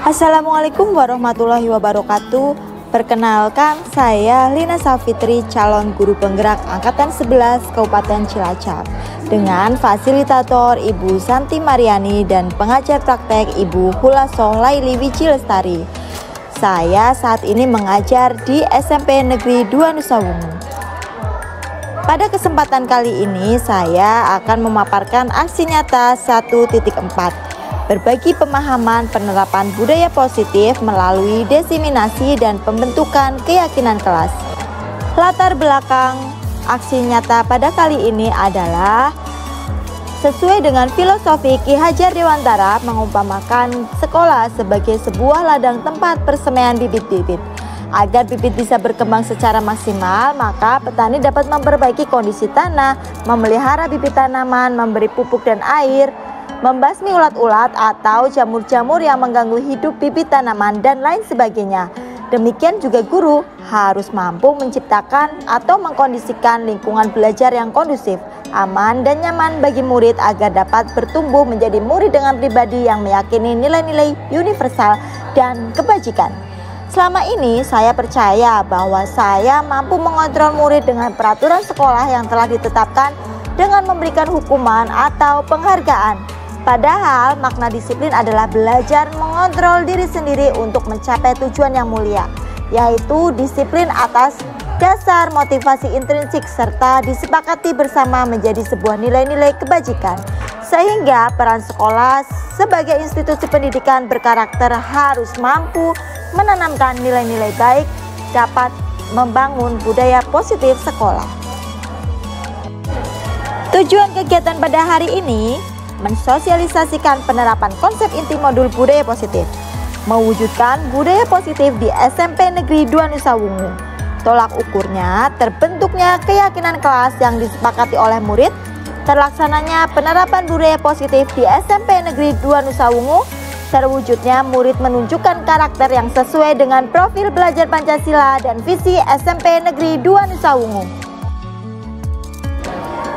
Assalamualaikum warahmatullahi wabarakatuh. Perkenalkan, saya Lina Safitri, calon guru penggerak Angkatan 11 Kabupaten Cilacap, dengan fasilitator Ibu Santi Mariani dan pengajar praktek Ibu Hulasoh Laili Wiji Lestari. Saya saat ini mengajar di SMP Negeri 2 Nusa Wungu. Pada kesempatan kali ini saya akan memaparkan aksi nyata 1.4, berbagi pemahaman penerapan budaya positif melalui diseminasi dan pembentukan keyakinan kelas. Latar belakang aksi nyata pada kali ini adalah sesuai dengan filosofi Ki Hajar Dewantara mengumpamakan sekolah sebagai sebuah ladang tempat persemaian bibit-bibit. Agar bibit bisa berkembang secara maksimal, maka petani dapat memperbaiki kondisi tanah, memelihara bibit tanaman, memberi pupuk dan air, membasmi ulat-ulat atau jamur-jamur yang mengganggu hidup bibit tanaman, dan lain sebagainya. Demikian juga guru harus mampu menciptakan atau mengkondisikan lingkungan belajar yang kondusif, aman, dan nyaman bagi murid agar dapat bertumbuh menjadi murid dengan pribadi yang meyakini nilai-nilai universal dan kebajikan. Selama ini saya percaya bahwa saya mampu mengontrol murid dengan peraturan sekolah yang telah ditetapkan dengan memberikan hukuman atau penghargaan. Padahal makna disiplin adalah belajar mengontrol diri sendiri untuk mencapai tujuan yang mulia, yaitu disiplin atas dasar motivasi intrinsik serta disepakati bersama menjadi sebuah nilai-nilai kebajikan. Sehingga peran sekolah sebagai institusi pendidikan berkarakter harus mampu menanamkan nilai-nilai baik, dapat membangun budaya positif sekolah. Tujuan kegiatan pada hari ini mensosialisasikan penerapan konsep inti modul budaya positif, mewujudkan budaya positif di SMP Negeri 2 Nusa Wungu. Tolak ukurnya terbentuknya keyakinan kelas yang disepakati oleh murid, terlaksananya penerapan budaya positif di SMP Negeri 2 Nusa Wungu, terwujudnya murid menunjukkan karakter yang sesuai dengan profil belajar Pancasila dan visi SMP Negeri 2 Nusa Wungu.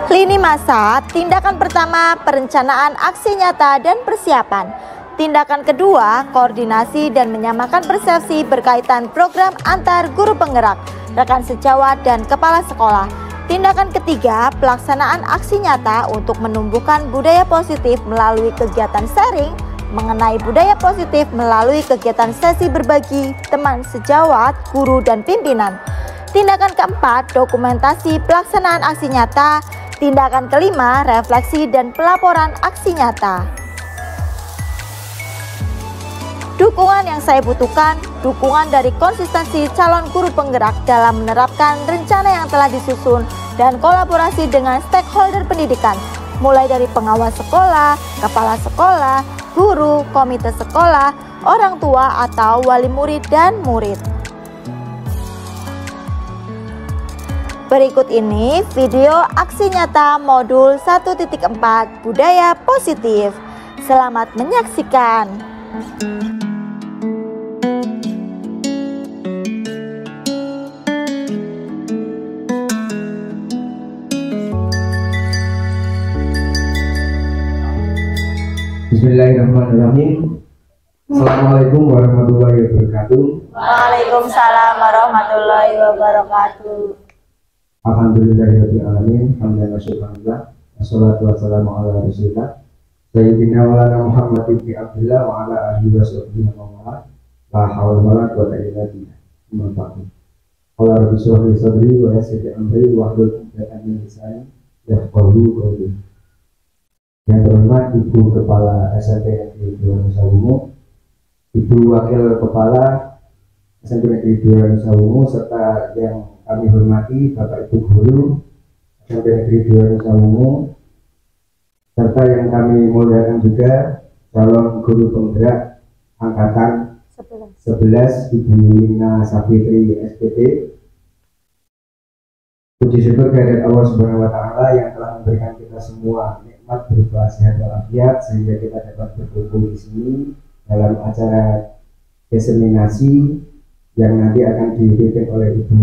Lini masa, tindakan pertama perencanaan aksi nyata dan persiapan. Tindakan kedua, koordinasi dan menyamakan persepsi berkaitan program antar guru penggerak, rekan sejawat dan kepala sekolah. Tindakan ketiga, pelaksanaan aksi nyata untuk menumbuhkan budaya positif melalui kegiatan sharing, mengenai budaya positif melalui kegiatan sesi berbagi teman sejawat, guru dan pimpinan. Tindakan keempat, dokumentasi pelaksanaan aksi nyata. Tindakan kelima, refleksi dan pelaporan aksi nyata. Dukungan yang saya butuhkan, dukungan dari konsistensi calon guru penggerak dalam menerapkan rencana yang telah disusun dan kolaborasi dengan stakeholder pendidikan, mulai dari pengawas sekolah, kepala sekolah, guru, komite sekolah, orang tua atau wali murid dan murid. Berikut ini video aksi nyata modul 1.4 budaya positif. Selamat menyaksikan. Bismillahirrahmanirrahim. Assalamualaikum warahmatullahi wabarakatuh. Waalaikumsalam warahmatullahi wabarakatuh. Alhamdulillahirabbil alamin, hamdan wa syukurillah, wassalatu wassalamu ala rasulillah sayyidina maulana Muhammad ibn Abdullah wa ala alihi wa sahbihi wa man la haula wa la quwwata illa billah. Amma ba'du. Qala rabbi shrah li sadri wa yassir li amri wahlul 'uqdatam min lisani yafqahu qawli. Yang terhormat Ibu Kepala SMP Negeri 2 Nusa Wungu, Ibu Wakil Kepala SMP Negeri 2 Nusa Wungu, serta yang kami hormati Bapak Ibu Guru SMP Negeri 2 Nusa Wungu, serta yang kami muliakan juga calon guru penggerak Angkatan 11 Ibu Lina Safitri SPT. Puji syukur kehadirat Allah Subhanahu wa Ta'ala yang telah memberikan kita semua nikmat berupa sehat walafiat sehingga kita dapat berkumpul di sini dalam acara diseminasi yang nanti akan dipimpin oleh Ibu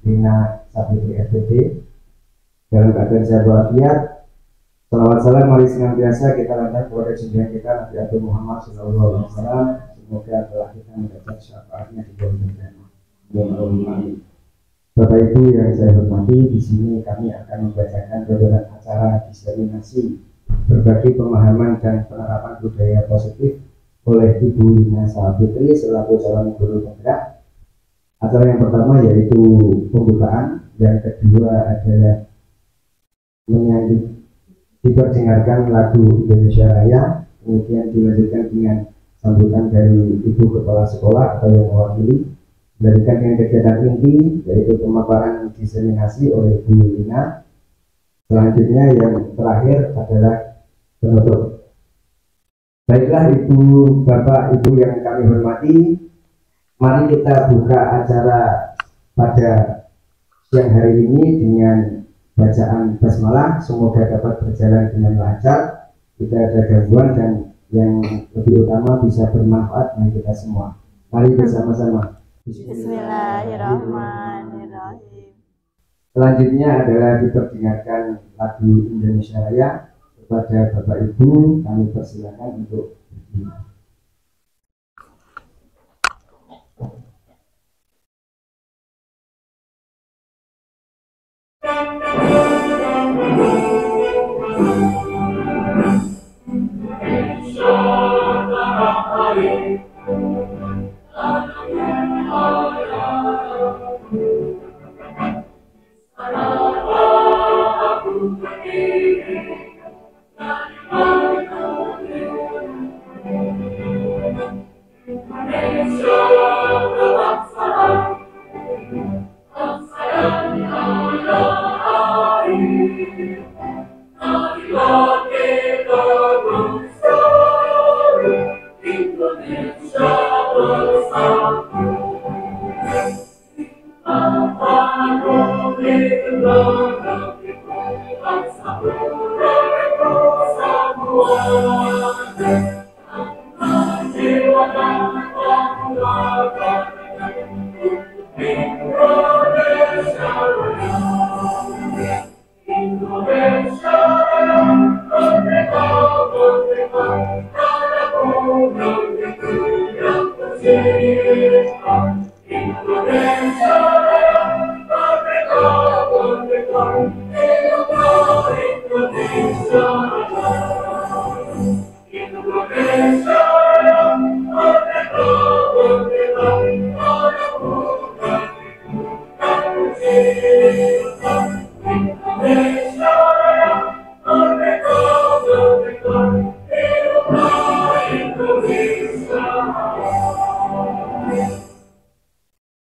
Lina Safitri SPT. Dalam keadaan sehat walafiat, salawat salam mari senantiasa kita lanjutkan kepada junjungan kita Nabi Muhammad SAW. semoga telah kita mendapat syafaatnya di dalam. Bapak Ibu yang saya hormati, di sini kami akan membacakan beberapa acara diseminasi berbagi pemahaman dan penerapan budaya positif oleh Ibu Lina Savitri selaku calon guru penggerak. Acara yang pertama yaitu pembukaan, yang kedua adalah diperdengarkan lagu Indonesia Raya, kemudian dilanjutkan dengan sambutan dari Ibu Kepala Sekolah atau yang mewakili, dilanjutkan dengan kegiatan inti yaitu pemaparan diseminasi oleh Bu Lina. Selanjutnya yang terakhir adalah penutup. Baiklah Ibu, Bapak, Ibu yang kami hormati, mari kita buka acara pada siang hari ini dengan bacaan basmalah. Semoga dapat berjalan dengan lancar, tidak ada gangguan, dan yang lebih utama bisa bermanfaat bagi kita semua. Mari bersama-sama. Bismillahirrahmanirrahim. Selanjutnya adalah diperdengarkan lagu Indonesia Raya. Kepada Bapak Ibu kami persilakan untuk berdiri.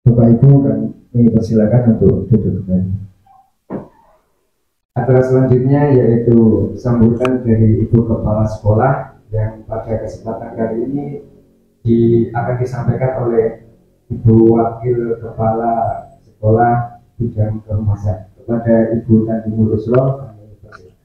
Bapak Ibu kami persilakan untuk duduk kembali. Acara selanjutnya yaitu sambutan dari Ibu Kepala Sekolah yang pada kesempatan kali ini akan disampaikan oleh Ibu Wakil Kepala Sekolah Bidang Kehumasan. Kepada Ibu Tanjung Ruslo kami persilakan.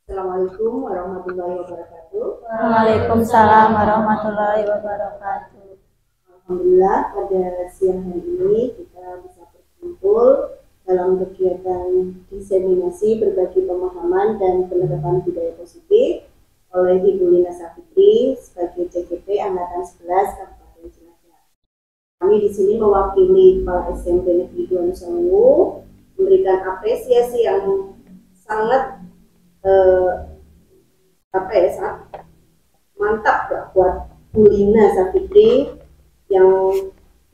Assalamualaikum warahmatullahi wabarakatuh. Waalaikumsalam warahmatullahi wabarakatuh. Alhamdulillah pada siang hari ini kita bisa berkumpul dalam kegiatan diseminasi berbagi pemahaman dan penerapan budaya positif oleh Ibu Lina Savitri sebagai CGP Angkatan 11 Kabupaten Cilacap. Kami di sini mewakili Kepala SMP Negeri 2 Nusa Tenggara memberikan apresiasi yang sangat sangat mantap buat Bu Lina Savitri yang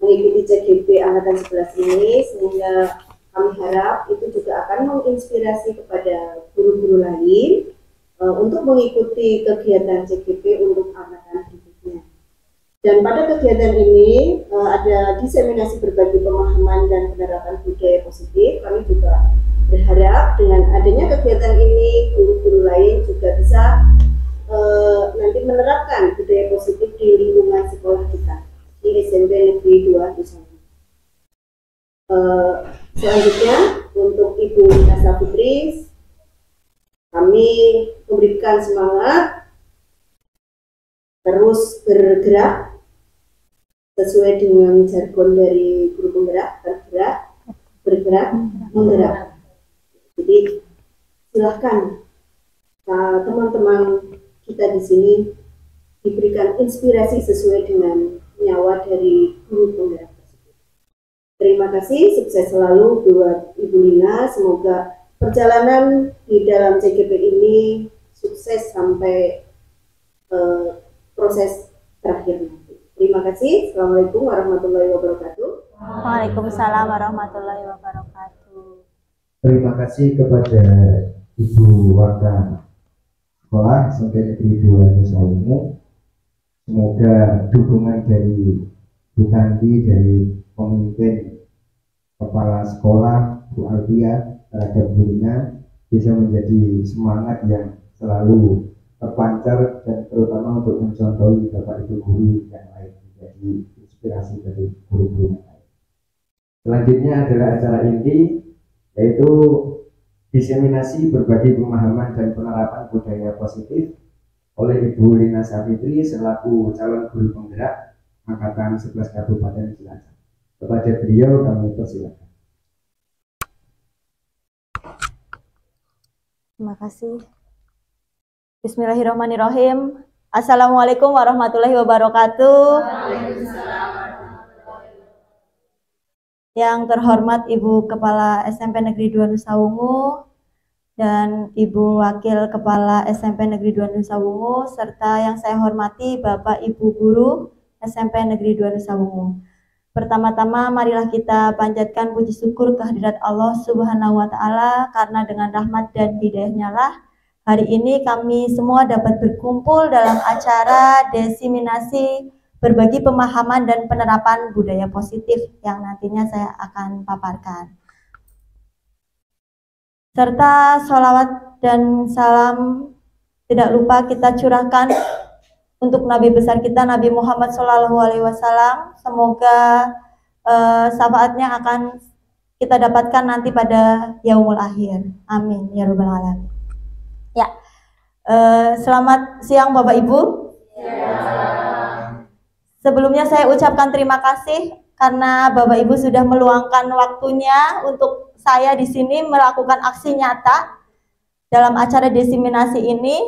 mengikuti CGP Angkatan 11 ini, sehingga kami harap itu juga akan menginspirasi kepada guru-guru lain untuk mengikuti kegiatan CGP untuk angkatan berikutnya. Dan pada kegiatan ini ada diseminasi berbagi pemahaman dan penerapan budaya positif. Kami juga berharap dengan adanya kegiatan ini guru-guru lain juga bisa nanti menerapkan budaya positif di lingkungan sekolah kita di SMP Negeri 2 Nusa Tenggara. Selanjutnya untuk Ibu Lina Savitri kami memberikan semangat terus bergerak sesuai dengan jargon dari guru penggerak, bergerak bergerak menggerak. Jadi silahkan teman-teman kita di sini diberikan inspirasi sesuai dengan nyawa dari guru penggerak tersebut. Terima kasih, sukses selalu buat Ibu Lina. Semoga perjalanan di dalam CGP ini sukses sampai proses terakhir nanti. Terima kasih. Assalamualaikum warahmatullahi wabarakatuh. Waalaikumsalam warahmatullahi wabarakatuh. Terima kasih kepada Ibu Wakil Sekolah SMP Negeri 2 Nusa Ungu. Semoga dukungan dari Bu Kandi, dari pemimpin kepala sekolah Bu Alvia terhadap Bu Lina bisa menjadi semangat yang selalu terpancar dan terutama untuk mencontohi Bapak Ibu guru yang lain, menjadi inspirasi dari guru-guru yang lain. Selanjutnya adalah acara inti, yaitu diseminasi berbagi pemahaman dan penerapan budaya positif oleh Ibu Lina Savitri selaku calon guru penggerak angkatan 11 Kabupaten Cilacap. Kepada beliau kami persilakan. Terima kasih. Bismillahirrahmanirrahim. Assalamualaikum warahmatullahi wabarakatuh. Yang terhormat Ibu Kepala SMP Negeri 2 Nusa Ungu dan Ibu Wakil Kepala SMP Negeri 2 Nusa Ungu, serta yang saya hormati Bapak Ibu Guru SMP Negeri 2 Nusa Ungu. Pertama-tama marilah kita panjatkan puji syukur kehadirat Allah Subhanahu wa Ta'ala, karena dengan rahmat dan hidayahnya lah hari ini kami semua dapat berkumpul dalam acara diseminasi berbagi pemahaman dan penerapan budaya positif yang nantinya saya akan paparkan. Serta sholawat dan salam tidak lupa kita curahkan untuk Nabi besar kita Nabi Muhammad SAW. Semoga syafaatnya akan kita dapatkan nanti pada yaumul akhir. Amin ya rabbal alamin. Ya, selamat siang Bapak Ibu. Sebelumnya saya ucapkan terima kasih karena Bapak Ibu sudah meluangkan waktunya untuk saya di sini melakukan aksi nyata dalam acara diseminasi ini.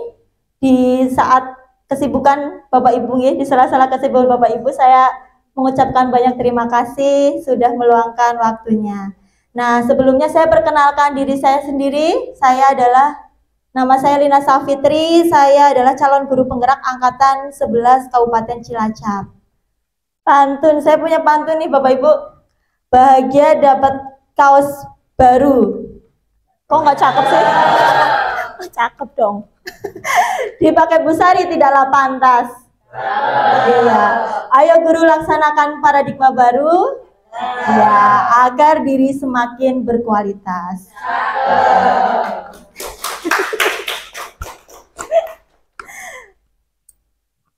Di saat kesibukan Bapak Ibu, ya, di sela-sela kesibukan Bapak Ibu, saya mengucapkan banyak terima kasih sudah meluangkan waktunya. Nah, sebelumnya saya perkenalkan diri saya sendiri. Nama saya Lina Savitri, saya adalah calon guru penggerak angkatan 11 Kabupaten Cilacap. Pantun, saya punya pantun nih Bapak Ibu. Bahagia dapat kaos baru. Kok nggak cakep sih? Cakep dong. Dipakai busari tidaklah pantas. Iya. Ayo guru laksanakan paradigma baru. Ya, agar diri semakin berkualitas.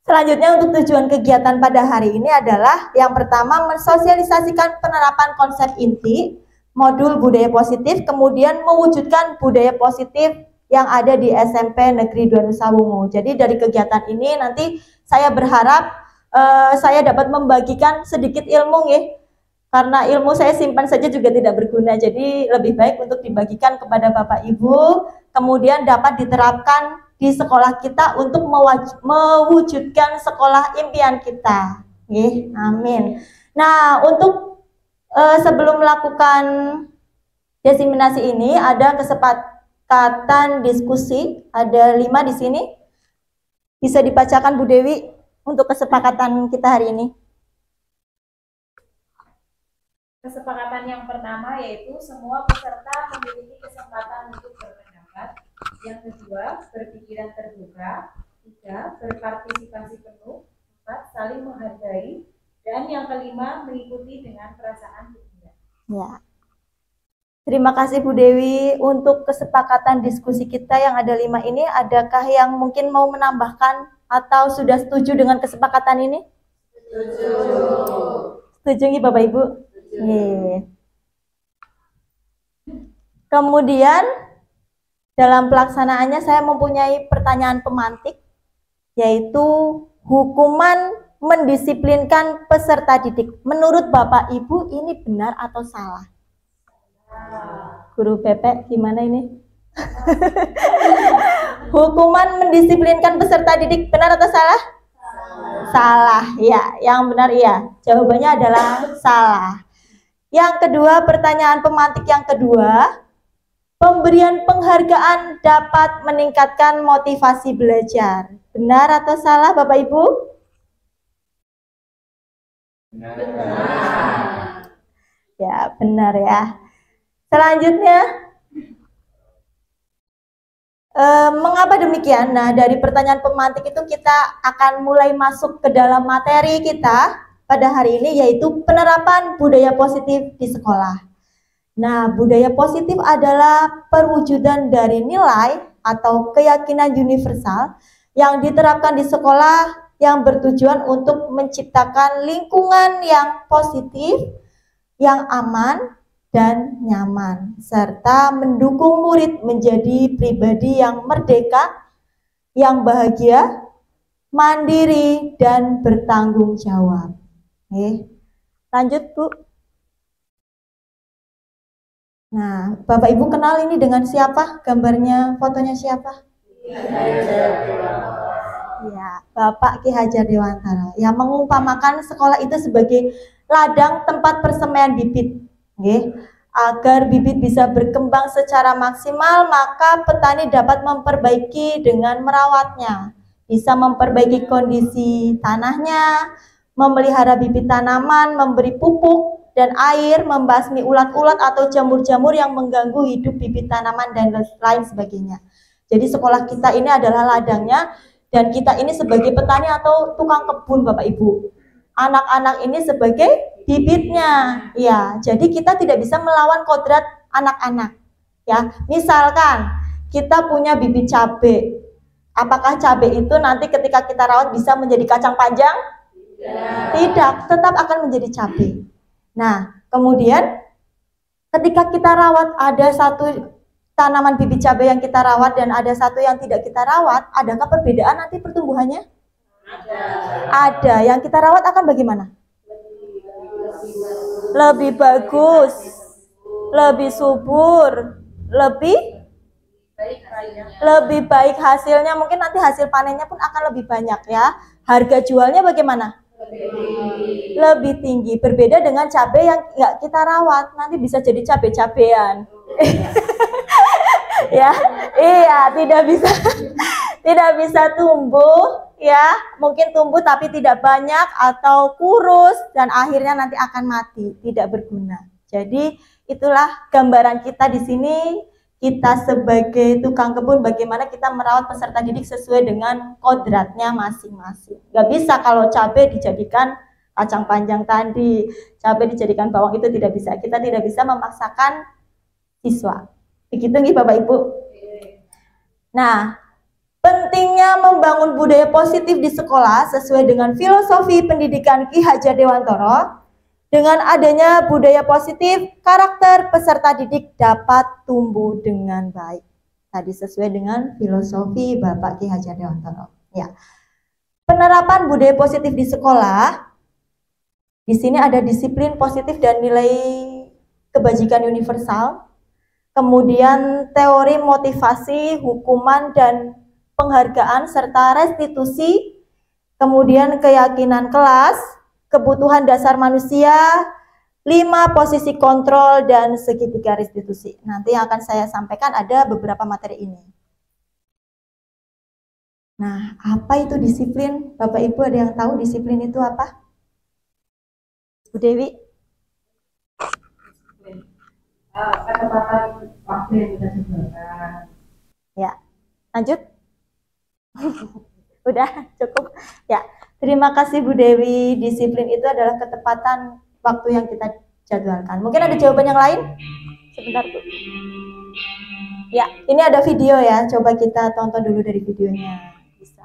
Selanjutnya untuk tujuan kegiatan pada hari ini adalah yang pertama mensosialisasikan penerapan konsep inti modul budaya positif, kemudian mewujudkan budaya positif yang ada di SMP Negeri 2 Nusa Ungu. Jadi dari kegiatan ini nanti saya berharap saya dapat membagikan sedikit ilmu ya. Karena ilmu saya simpan saja juga tidak berguna. Jadi lebih baik untuk dibagikan kepada Bapak Ibu, kemudian dapat diterapkan di sekolah kita untuk mewujudkan sekolah impian kita. Amin. Nah, untuk sebelum melakukan diseminasi ini ada kesepakatan diskusi, ada 5 di sini. Bisa dibacakan Bu Dewi untuk kesepakatan kita hari ini. Kesepakatan yang pertama yaitu semua peserta memiliki kesempatan untuk berpendapat. Yang kedua, berpikiran terbuka. 3, berpartisipasi penuh. 4, saling menghargai. Dan yang kelima, mengikuti dengan perasaan gembira. Ya. Terima kasih Bu Dewi untuk kesepakatan diskusi kita yang ada 5 ini. Adakah yang mungkin mau menambahkan atau sudah setuju dengan kesepakatan ini? Setuju. Setuju nih Bapak Ibu? Kemudian dalam pelaksanaannya saya mempunyai pertanyaan pemantik, yaitu hukuman mendisiplinkan peserta didik. Menurut Bapak Ibu ini benar atau salah? Guru Pepe gimana ini? Hukuman mendisiplinkan peserta didik benar atau salah? Salah, ya. Yang benar iya. Jawabannya adalah salah. Yang kedua, pertanyaan pemantik yang kedua. Pemberian penghargaan dapat meningkatkan motivasi belajar. Benar atau salah, Bapak Ibu? Benar. Ya, benar ya. Selanjutnya, mengapa demikian? Nah, dari pertanyaan pemantik itu kita akan mulai masuk ke dalam materi kita pada hari ini, yaitu penerapan budaya positif di sekolah. Nah, budaya positif adalah perwujudan dari nilai atau keyakinan universal yang diterapkan di sekolah yang bertujuan untuk menciptakan lingkungan yang positif, yang aman, dan nyaman, serta mendukung murid menjadi pribadi yang merdeka, yang bahagia, mandiri, dan bertanggung jawab. Oke, lanjut Bu. Nah, Bapak Ibu kenal ini dengan siapa? Gambarnya, fotonya siapa? Ya, Bapak Ki Hajar Dewantara yang mengumpamakan sekolah itu sebagai ladang tempat persemaian bibit. Agar bibit bisa berkembang secara maksimal, maka petani dapat memperbaiki dengan merawatnya. Bisa memperbaiki kondisi tanahnya, memelihara bibit tanaman, memberi pupuk dan air, membasmi ulat-ulat atau jamur-jamur yang mengganggu hidup bibit tanaman dan lain sebagainya. Jadi sekolah kita ini adalah ladangnya, dan kita ini sebagai petani atau tukang kebun, Bapak Ibu. Anak-anak ini sebagai bibitnya, ya. Jadi kita tidak bisa melawan kodrat anak-anak, ya. Misalkan kita punya bibit cabai, apakah cabai itu nanti ketika kita rawat bisa menjadi kacang panjang? Tidak, tetap akan menjadi cabai. Nah, kemudian ketika kita rawat, ada satu tanaman bibit cabai yang kita rawat dan ada satu yang tidak kita rawat, adakah perbedaan nanti pertumbuhannya? Ada. Yang kita rawat akan bagaimana? Lebih bagus, lebih subur, lebih baik hasilnya. Mungkin nanti hasil panennya pun akan lebih banyak ya. Harga jualnya bagaimana? Lebih tinggi. Berbeda dengan cabai yang nggak kita rawat, nanti bisa jadi cabai-cabean. Ya, iya, tidak bisa tumbuh, ya, mungkin tumbuh tapi tidak banyak atau kurus dan akhirnya nanti akan mati, tidak berguna. Jadi itulah gambaran kita di sini. Kita sebagai tukang kebun, bagaimana kita merawat peserta didik sesuai dengan kodratnya masing-masing. Gak bisa kalau cabai dijadikan kacang panjang tadi, cabai dijadikan bawang, itu tidak bisa. Kita tidak bisa memaksakan siswa. Begitu nih Bapak Ibu. Nah, pentingnya membangun budaya positif di sekolah sesuai dengan filosofi pendidikan Ki Hajar Dewantara. Dengan adanya budaya positif, karakter peserta didik dapat tumbuh dengan baik. Tadi sesuai dengan filosofi Bapak Ki Hajar Dewantara. Ya. Penerapan budaya positif di sekolah. Di sini ada disiplin positif dan nilai kebajikan universal. Kemudian teori motivasi, hukuman dan penghargaan serta restitusi. Kemudian keyakinan kelas, kebutuhan dasar manusia, 5 posisi kontrol, dan segitiga restitusi. Nanti yang akan saya sampaikan ada beberapa materi ini. Nah, apa itu disiplin? Bapak Ibu ada yang tahu disiplin itu apa? Bu Dewi? Ketepatan waktu yang kita sebutkan. Ya, lanjut. Udah cukup. Ya, terima kasih Bu Dewi. Disiplin itu adalah ketepatan waktu yang kita jadwalkan. Mungkin ada jawaban yang lain? Sebentar Bu. Ya, ini ada video ya. Coba kita tonton dulu dari videonya. Bisa.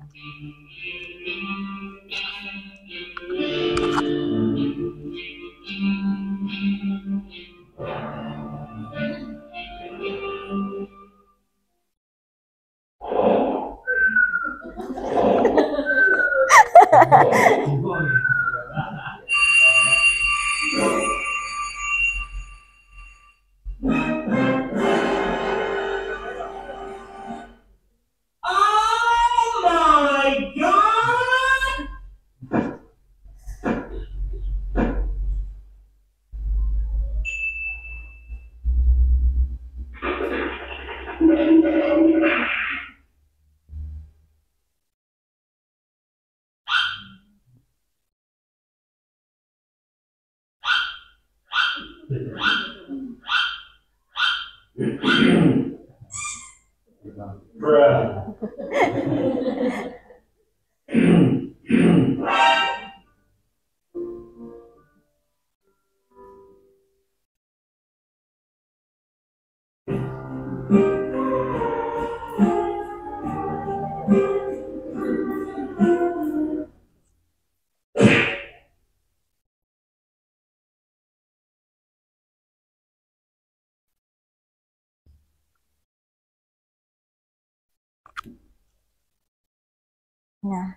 Nah,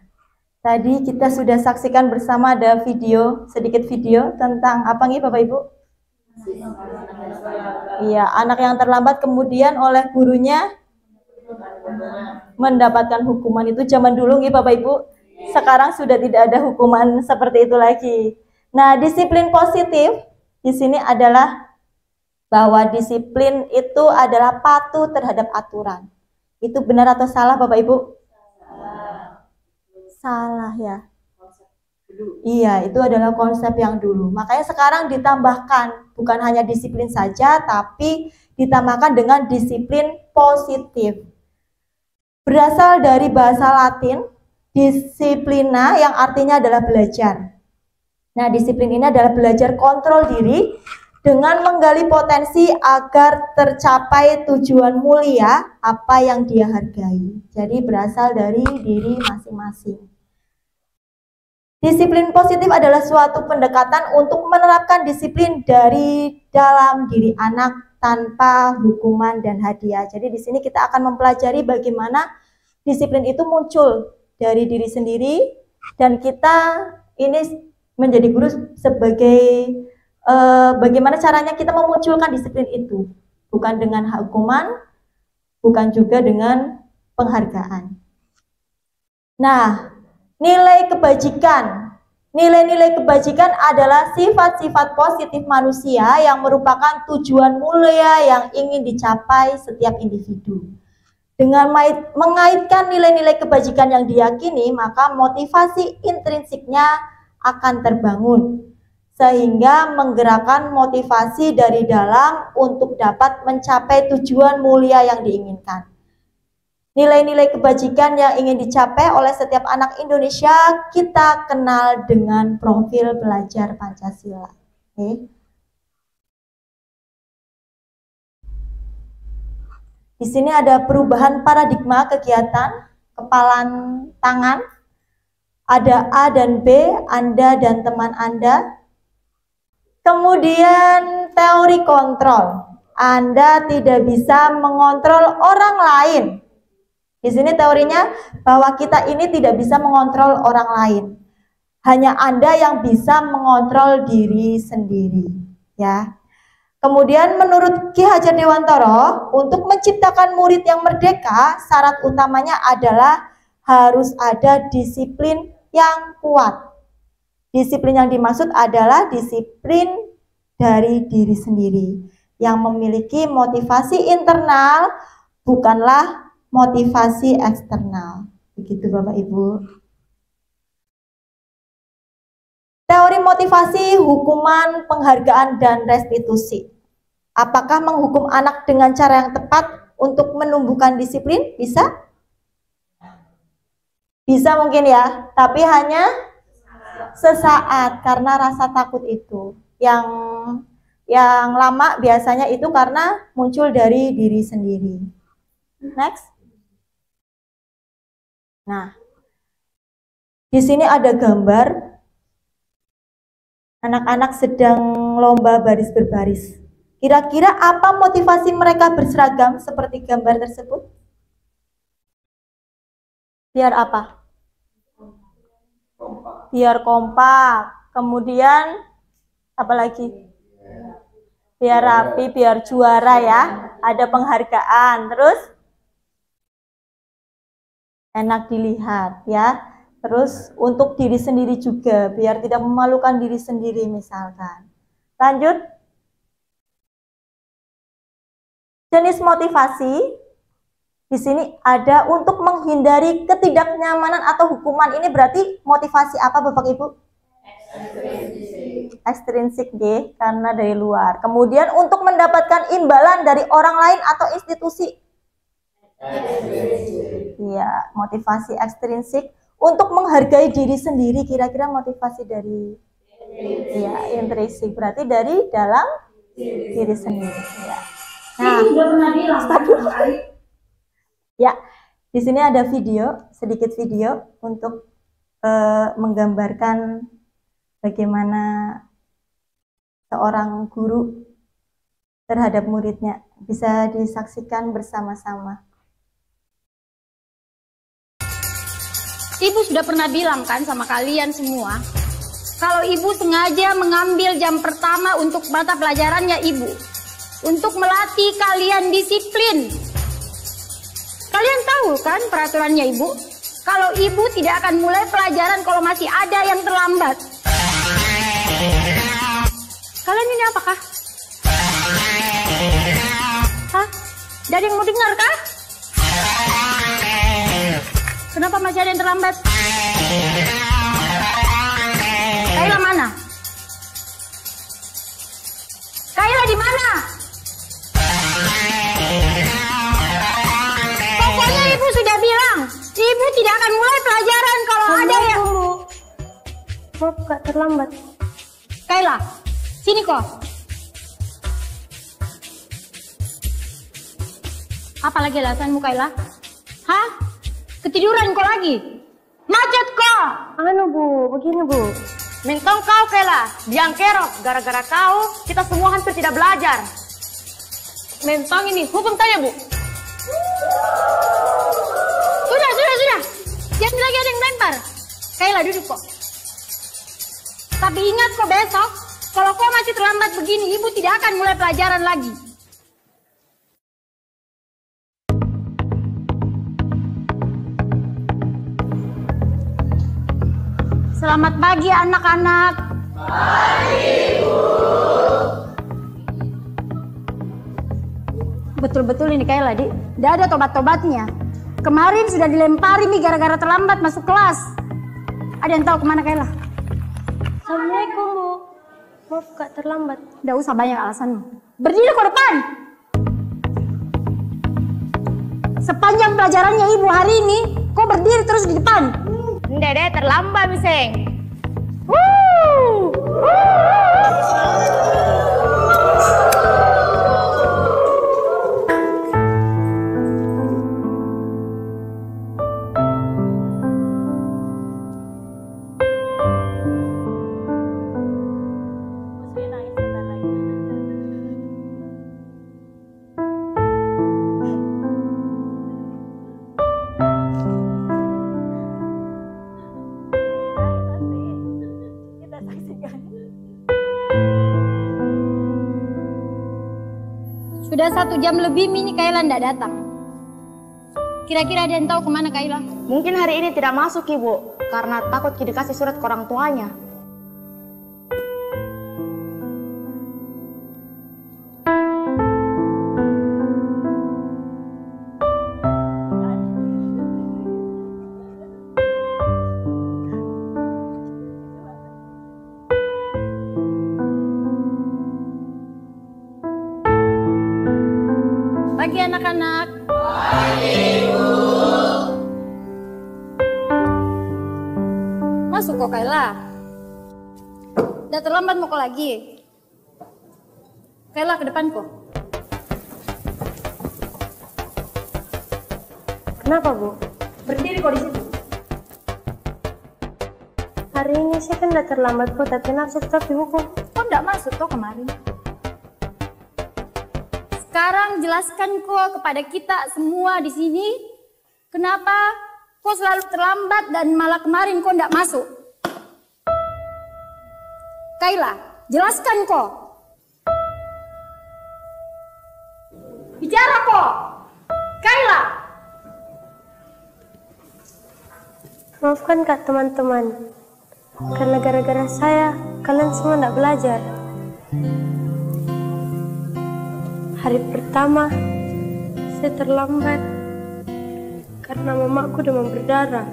tadi kita sudah saksikan bersama ada sedikit video tentang apa nih Bapak Ibu? Iya, anak yang terlambat kemudian oleh gurunya mendapatkan hukuman. Itu zaman dulu nih Bapak Ibu. Sekarang sudah tidak ada hukuman seperti itu lagi. Nah, disiplin positif di sini adalah bahwa disiplin itu adalah patuh terhadap aturan. Itu benar atau salah Bapak Ibu? Salah ya. Iya, itu adalah konsep yang dulu. Makanya sekarang ditambahkan bukan hanya disiplin saja, tapi ditambahkan dengan disiplin positif. Berasal dari bahasa Latin, disiplina yang artinya adalah belajar. Nah, disiplin ini adalah belajar kontrol diri dengan menggali potensi agar tercapai tujuan mulia apa yang dia hargai. Jadi berasal dari diri masing-masing. Disiplin positif adalah suatu pendekatan untuk menerapkan disiplin dari dalam diri anak tanpa hukuman dan hadiah. Jadi di sini kita akan mempelajari bagaimana disiplin itu muncul dari diri sendiri dan kita ini menjadi guru sebagai bagaimana caranya kita memunculkan disiplin itu. Bukan dengan hukuman, bukan juga dengan penghargaan. Nah, nilai kebajikan. Nilai-nilai kebajikan adalah sifat-sifat positif manusia yang merupakan tujuan mulia yang ingin dicapai setiap individu. Dengan mengaitkan nilai-nilai kebajikan yang diyakini, maka motivasi intrinsiknya akan terbangun, sehingga menggerakkan motivasi dari dalam untuk dapat mencapai tujuan mulia yang diinginkan. Nilai-nilai kebajikan yang ingin dicapai oleh setiap anak Indonesia kita kenal dengan profil pelajar Pancasila. Oke. Di sini ada perubahan paradigma kegiatan, kepalan tangan, ada A dan B, Anda dan teman Anda. Kemudian teori kontrol, Anda tidak bisa mengontrol orang lain. Di sini teorinya bahwa kita ini tidak bisa mengontrol orang lain. Hanya Anda yang bisa mengontrol diri sendiri, ya. Kemudian menurut Ki Hajar Dewantara, untuk menciptakan murid yang merdeka, syarat utamanya adalah harus ada disiplin yang kuat. Disiplin yang dimaksud adalah disiplin dari diri sendiri yang memiliki motivasi internal, bukanlah motivasi eksternal. Begitu Bapak Ibu. Teori motivasi, hukuman, penghargaan, dan restitusi. Apakah menghukum anak dengan cara yang tepat untuk menumbuhkan disiplin? Bisa? Bisa mungkin ya, tapi hanya sesaat karena rasa takut itu. Yang lama biasanya itu karena muncul dari diri sendiri. Next. Nah, di sini ada gambar anak-anak sedang lomba baris berbaris. Kira-kira apa motivasi mereka berseragam seperti gambar tersebut? Biar apa? Biar kompak. Kemudian apa lagi? Biar rapi, biar juara ya. Ada penghargaan. Terus enak dilihat ya. Terus untuk diri sendiri juga, biar tidak memalukan diri sendiri misalkan. Lanjut. Jenis motivasi di sini ada untuk menghindari ketidaknyamanan atau hukuman. Ini berarti motivasi apa Bapak Ibu? ekstrinsik D karena dari luar. Kemudian untuk mendapatkan imbalan dari orang lain atau institusi. Iya, motivasi ekstrinsik untuk menghargai diri sendiri. Kira-kira motivasi dari intrinsik berarti dari dalam diri sendiri. Ya. Nah, ya, di sini ada video, sedikit video untuk menggambarkan bagaimana seorang guru terhadap muridnya. Bisa disaksikan bersama-sama. Ibu sudah pernah bilang kan sama kalian semua, kalau ibu sengaja mengambil jam pertama untuk mata pelajarannya ibu, untuk melatih kalian disiplin. Kalian tahu kan peraturannya ibu? Kalau ibu tidak akan mulai pelajaran kalau masih ada yang terlambat. Kalian ini apakah? Hah? Dari yang mau dengar kah? Kenapa masih ada yang terlambat? Kaila mana? Kaila di mana? Pokoknya ibu sudah bilang, ibu tidak akan mulai pelajaran kalau ada yang... Maaf kak, terlambat. Kaila, sini kok. Apa lagi alasanmu Kaila? Hah? Ketiduran kau lagi? Macet kok! Anu bu, begini bu. Mentong kau Kaila, biang kerok. Gara-gara kau, kita semua hampir tidak belajar. Mentong ini, hukum tanya bu. Sudah. Jangan lagi ada yang lempar. Kaila duduk kok. Tapi ingat kok besok, kalau kau masih terlambat begini, ibu tidak akan mulai pelajaran lagi. Selamat pagi anak-anak. Pagi, Bu. Betul-betul ini Kaila, Dik. Tidak ada tobat-tobatnya. Kemarin sudah dilempari nih gara-gara terlambat masuk kelas. Ada yang tahu kemana Kaila? Assalamualaikum bu. Maaf kak, terlambat. Tidak usah banyak alasanmu. Berdiri ke depan. Sepanjang pelajarannya ibu hari ini, kau berdiri terus di depan. Dede terlambat miseng. Sudah 1 jam lebih Mini Kaila tidak datang. Kira-kira ada yang tahu kemana Kaila? Mungkin hari ini tidak masuk ibu, karena takut dikasih surat ke orang tuanya. Pagi anak-anak. Pagi, Bu. Masuk kok Kaila. Udah terlambat mau kok lagi. Kaila ke depan kok. Kenapa bu? Berdiri kok di situ. Hari ini saya kan udah terlambat bu, tapi kenapa saya tetap dihukum? Kok enggak masuk kok kemarin? Sekarang jelaskan kok kepada kita semua di sini, kenapa kok selalu terlambat dan malah kemarin kok enggak masuk? Kaila, jelaskan kok. Bicara kok. Kaila. Maafkan kak teman-teman, karena gara-gara saya kalian semua tidak belajar. Hari pertama saya terlambat karena mamaku demam berdarah.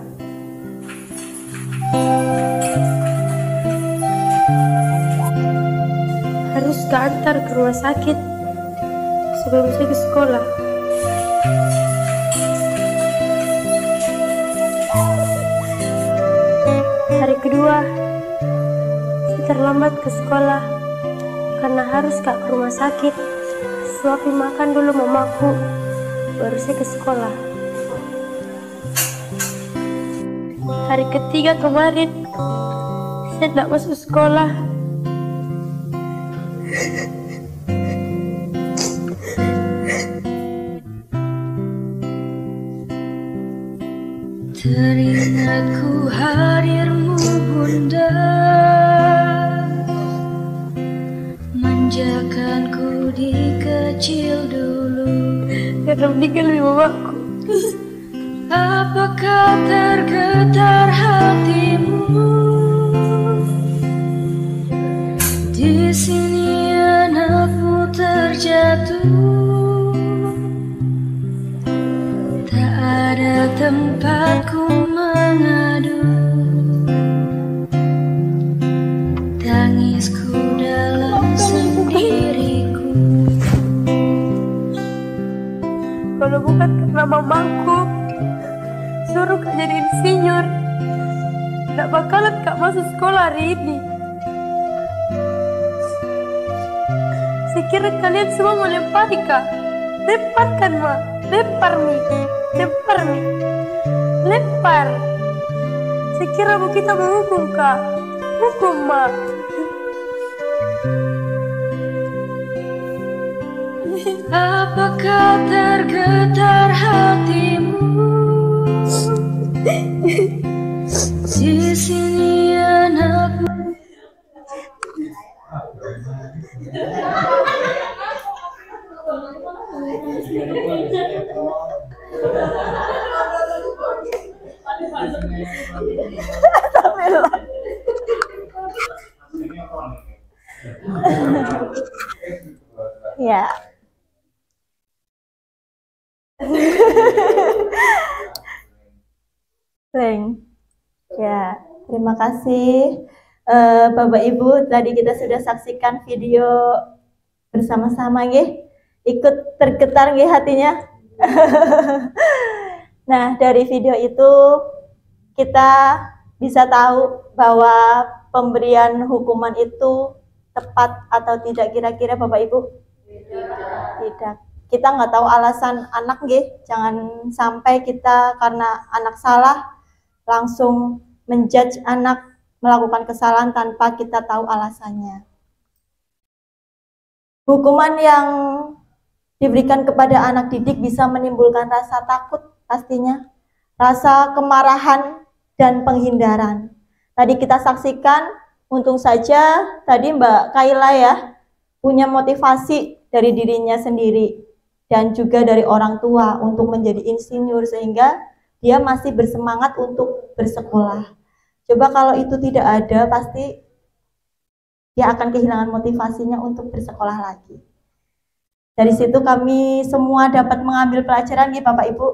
antar ke rumah sakit sebelum saya ke sekolah. Hari kedua, saya terlambat ke sekolah karena harus ke rumah sakit. Suapin makan dulu mamaku, baru saya ke sekolah. Hari ketiga kemarin, saya tidak masuk sekolah. Teringatku hadirmu bunda, manjakanku di kecil dulu. Karena meninggal mamaku. Apakah tergetar hatimu? Di sini anakmu terjatuh. Tak ada tempatku mengadu. Tangisku dalam sendiriku. Kalau bukan karena mamaku suruh Kak jadi insinyur, tidak bakalan Kak masuk sekolah hari ini. Saya kira kalian semua mau lempari Kak. Lemparkan Ma, lempar Mi, lempar Mi, lempar. Saya kira mau kita menghukum Kak, hukum Ma. Apakah tergetar hatimu? Di sini anakmu. Ya. Leng. Ya, terima kasih Bapak Ibu. Tadi kita sudah saksikan video bersama-sama nggih. Ikut tergetar nggih hatinya. Nah, dari video itu kita bisa tahu bahwa pemberian hukuman itu tepat atau tidak kira-kira Bapak Ibu? Tidak. Kita nggak tahu alasan anak nggih. Jangan sampai kita karena anak salah langsung menjudge anak melakukan kesalahan tanpa kita tahu alasannya. Hukuman yang diberikan kepada anak didik bisa menimbulkan rasa takut pastinya, rasa kemarahan dan penghindaran. Tadi kita saksikan, untung saja tadi Mbak Kaila ya punya motivasi dari dirinya sendiri dan juga dari orang tua untuk menjadi insinyur sehingga dia masih bersemangat untuk bersekolah. Coba kalau itu tidak ada, pasti dia akan kehilangan motivasinya untuk bersekolah lagi. Dari situ kami semua dapat mengambil pelajaran nih Bapak Ibu.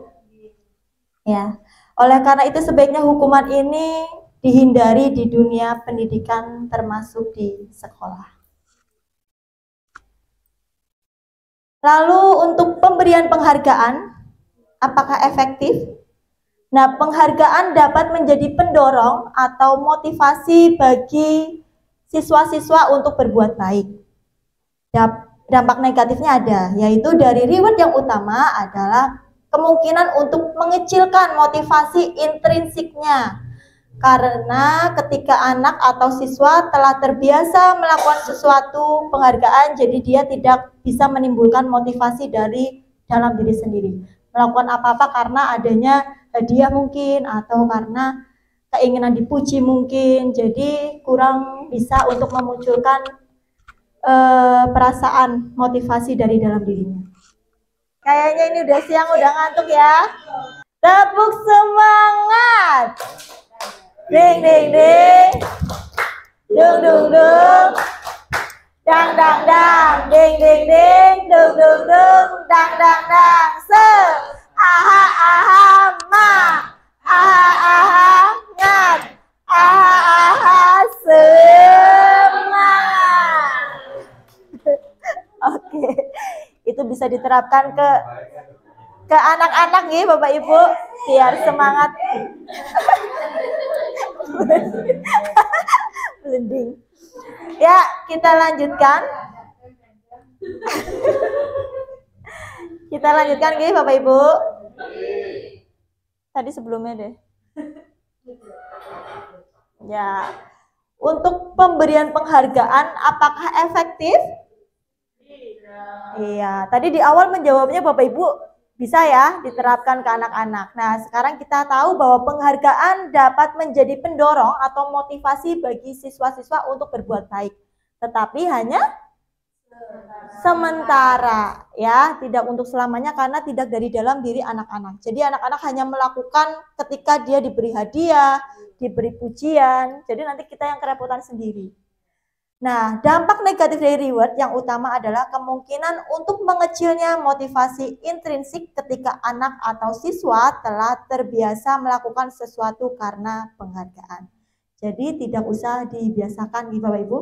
Ya. Oleh karena itu sebaiknya hukuman ini dihindari di dunia pendidikan termasuk di sekolah. Lalu untuk pemberian penghargaan, apakah efektif? Nah, penghargaan dapat menjadi pendorong atau motivasi bagi siswa-siswa untuk berbuat baik. Dampak negatifnya ada, yaitu dari reward yang utama adalah kemungkinan untuk mengecilkan motivasi intrinsiknya. Karena ketika anak atau siswa telah terbiasa melakukan sesuatu penghargaan, jadi dia tidak bisa menimbulkan motivasi dari dalam diri sendiri. Melakukan apa-apa karena adanya hadiah mungkin atau karena keinginan dipuji mungkin, jadi kurang bisa untuk memunculkan perasaan motivasi dari dalam dirinya. Kayaknya ini udah siang, udah ngantuk ya. Tepuk semangat. Ding ding ding. Dung dung dung. Dang dang dang. Ding ding ding. Dung dung dung. Dang dang dang. Se. Aha aha ma. Aha aha ngat. Aha aha semangat. bisa diterapkan ke anak-anak nih Bapak Ibu biar semangat. Blending. Ya, kita lanjutkan. Kita lanjutkan nih Bapak Ibu. Tadi sebelumnya deh. Ya. Untuk pemberian penghargaan apakah efektif? Iya, tadi di awal menjawabnya Bapak Ibu bisa ya diterapkan ke anak-anak. Nah, sekarang kita tahu bahwa penghargaan dapat menjadi pendorong atau motivasi bagi siswa-siswa untuk berbuat baik. Tetapi hanya sementara ya, tidak untuk selamanya karena tidak dari dalam diri anak-anak. Jadi anak-anak hanya melakukan ketika dia diberi hadiah, diberi pujian, jadi nanti kita yang kerepotan sendiri. Nah, dampak negatif dari reward yang utama adalah kemungkinan untuk mengecilnya motivasi intrinsik ketika anak atau siswa telah terbiasa melakukan sesuatu karena penghargaan. Jadi tidak usah dibiasakan nih Bapak Ibu.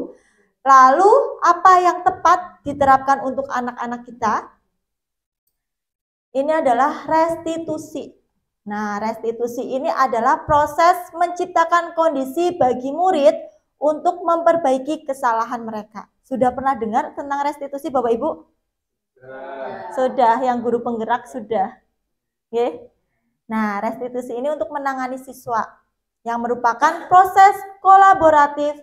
Lalu apa yang tepat diterapkan untuk anak-anak kita? Ini adalah restitusi. Nah, restitusi ini adalah proses menciptakan kondisi bagi murid untuk memperbaiki kesalahan mereka. Sudah pernah dengar tentang restitusi Bapak Ibu? Sudah, yang guru penggerak sudah. Oke. Nah, restitusi ini untuk menangani siswa yang merupakan proses kolaboratif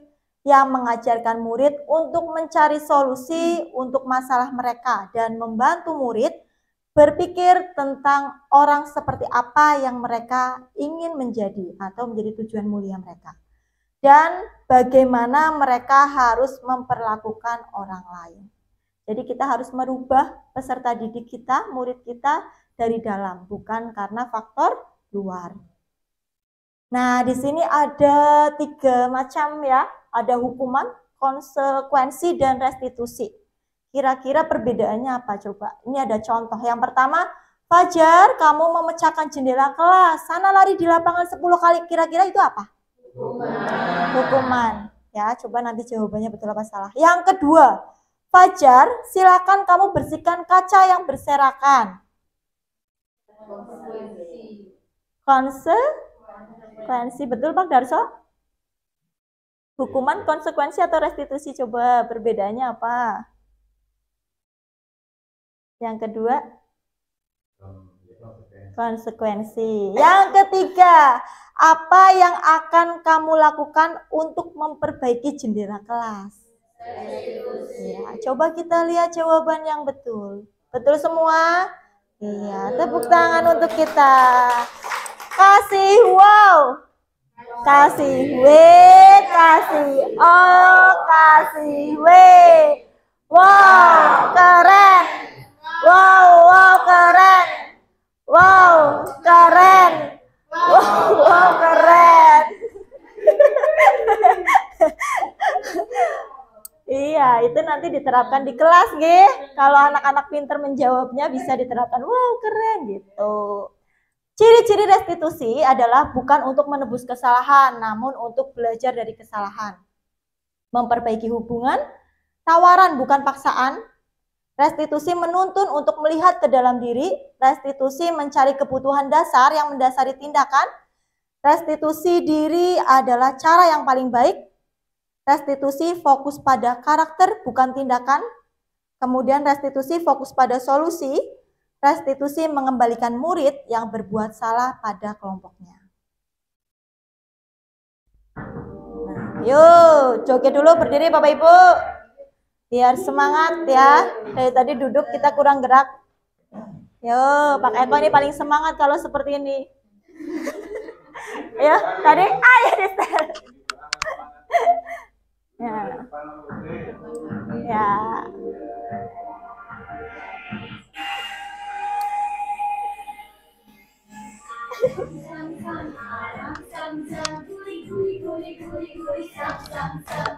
yang mengajarkan murid untuk mencari solusi untuk masalah mereka dan membantu murid berpikir tentang orang seperti apa yang mereka ingin menjadi atau menjadi tujuan mulia mereka. Dan bagaimana mereka harus memperlakukan orang lain. Jadi kita harus merubah peserta didik kita, murid kita dari dalam, bukan karena faktor luar. Nah, di sini ada 3 macam ya, ada hukuman, konsekuensi, dan restitusi. Kira-kira perbedaannya apa coba? Ini ada contoh. Yang pertama, Fajar, kamu memecahkan jendela kelas. Sana lari di lapangan 10 kali. Kira-kira itu apa? Hukuman. Ya, coba nanti jawabannya betul apa salah. Yang kedua, Fajar, silakan kamu bersihkan kaca yang berserakan. Konsekuensi. Betul Pak Darso? Hukuman, konsekuensi, atau restitusi? Coba perbedaannya apa? Yang kedua, konsekuensi. Yang ketiga, apa yang akan kamu lakukan untuk memperbaiki jendela kelas? Ya, coba kita lihat jawaban yang betul. Betul semua? Iya, tepuk tangan untuk kita. Kasih wow. Kasih W, kasih O, kasih W. Wow, keren. Wow, keren. Wow, keren. Wow, keren. Iya, itu nanti diterapkan di kelas, nggih. Kalau anak-anak pinter menjawabnya bisa diterapkan. Wow, keren gitu. Ciri-ciri restitusi adalah bukan untuk menebus kesalahan, namun untuk belajar dari kesalahan. Memperbaiki hubungan, tawaran bukan paksaan. Restitusi menuntun untuk melihat ke dalam diri. Restitusi mencari kebutuhan dasar yang mendasari tindakan. Restitusi diri adalah cara yang paling baik. Restitusi fokus pada karakter bukan tindakan. Kemudian restitusi fokus pada solusi. Restitusi mengembalikan murid yang berbuat salah pada kelompoknya. Nah, yuk, joget dulu, berdiri Bapak Ibu. Biar semangat ya. Dari tadi duduk kita kurang gerak. Yo, Pak Eko ini paling semangat kalau seperti ini. Ya, tadi ayo disetel. Ya. Ya.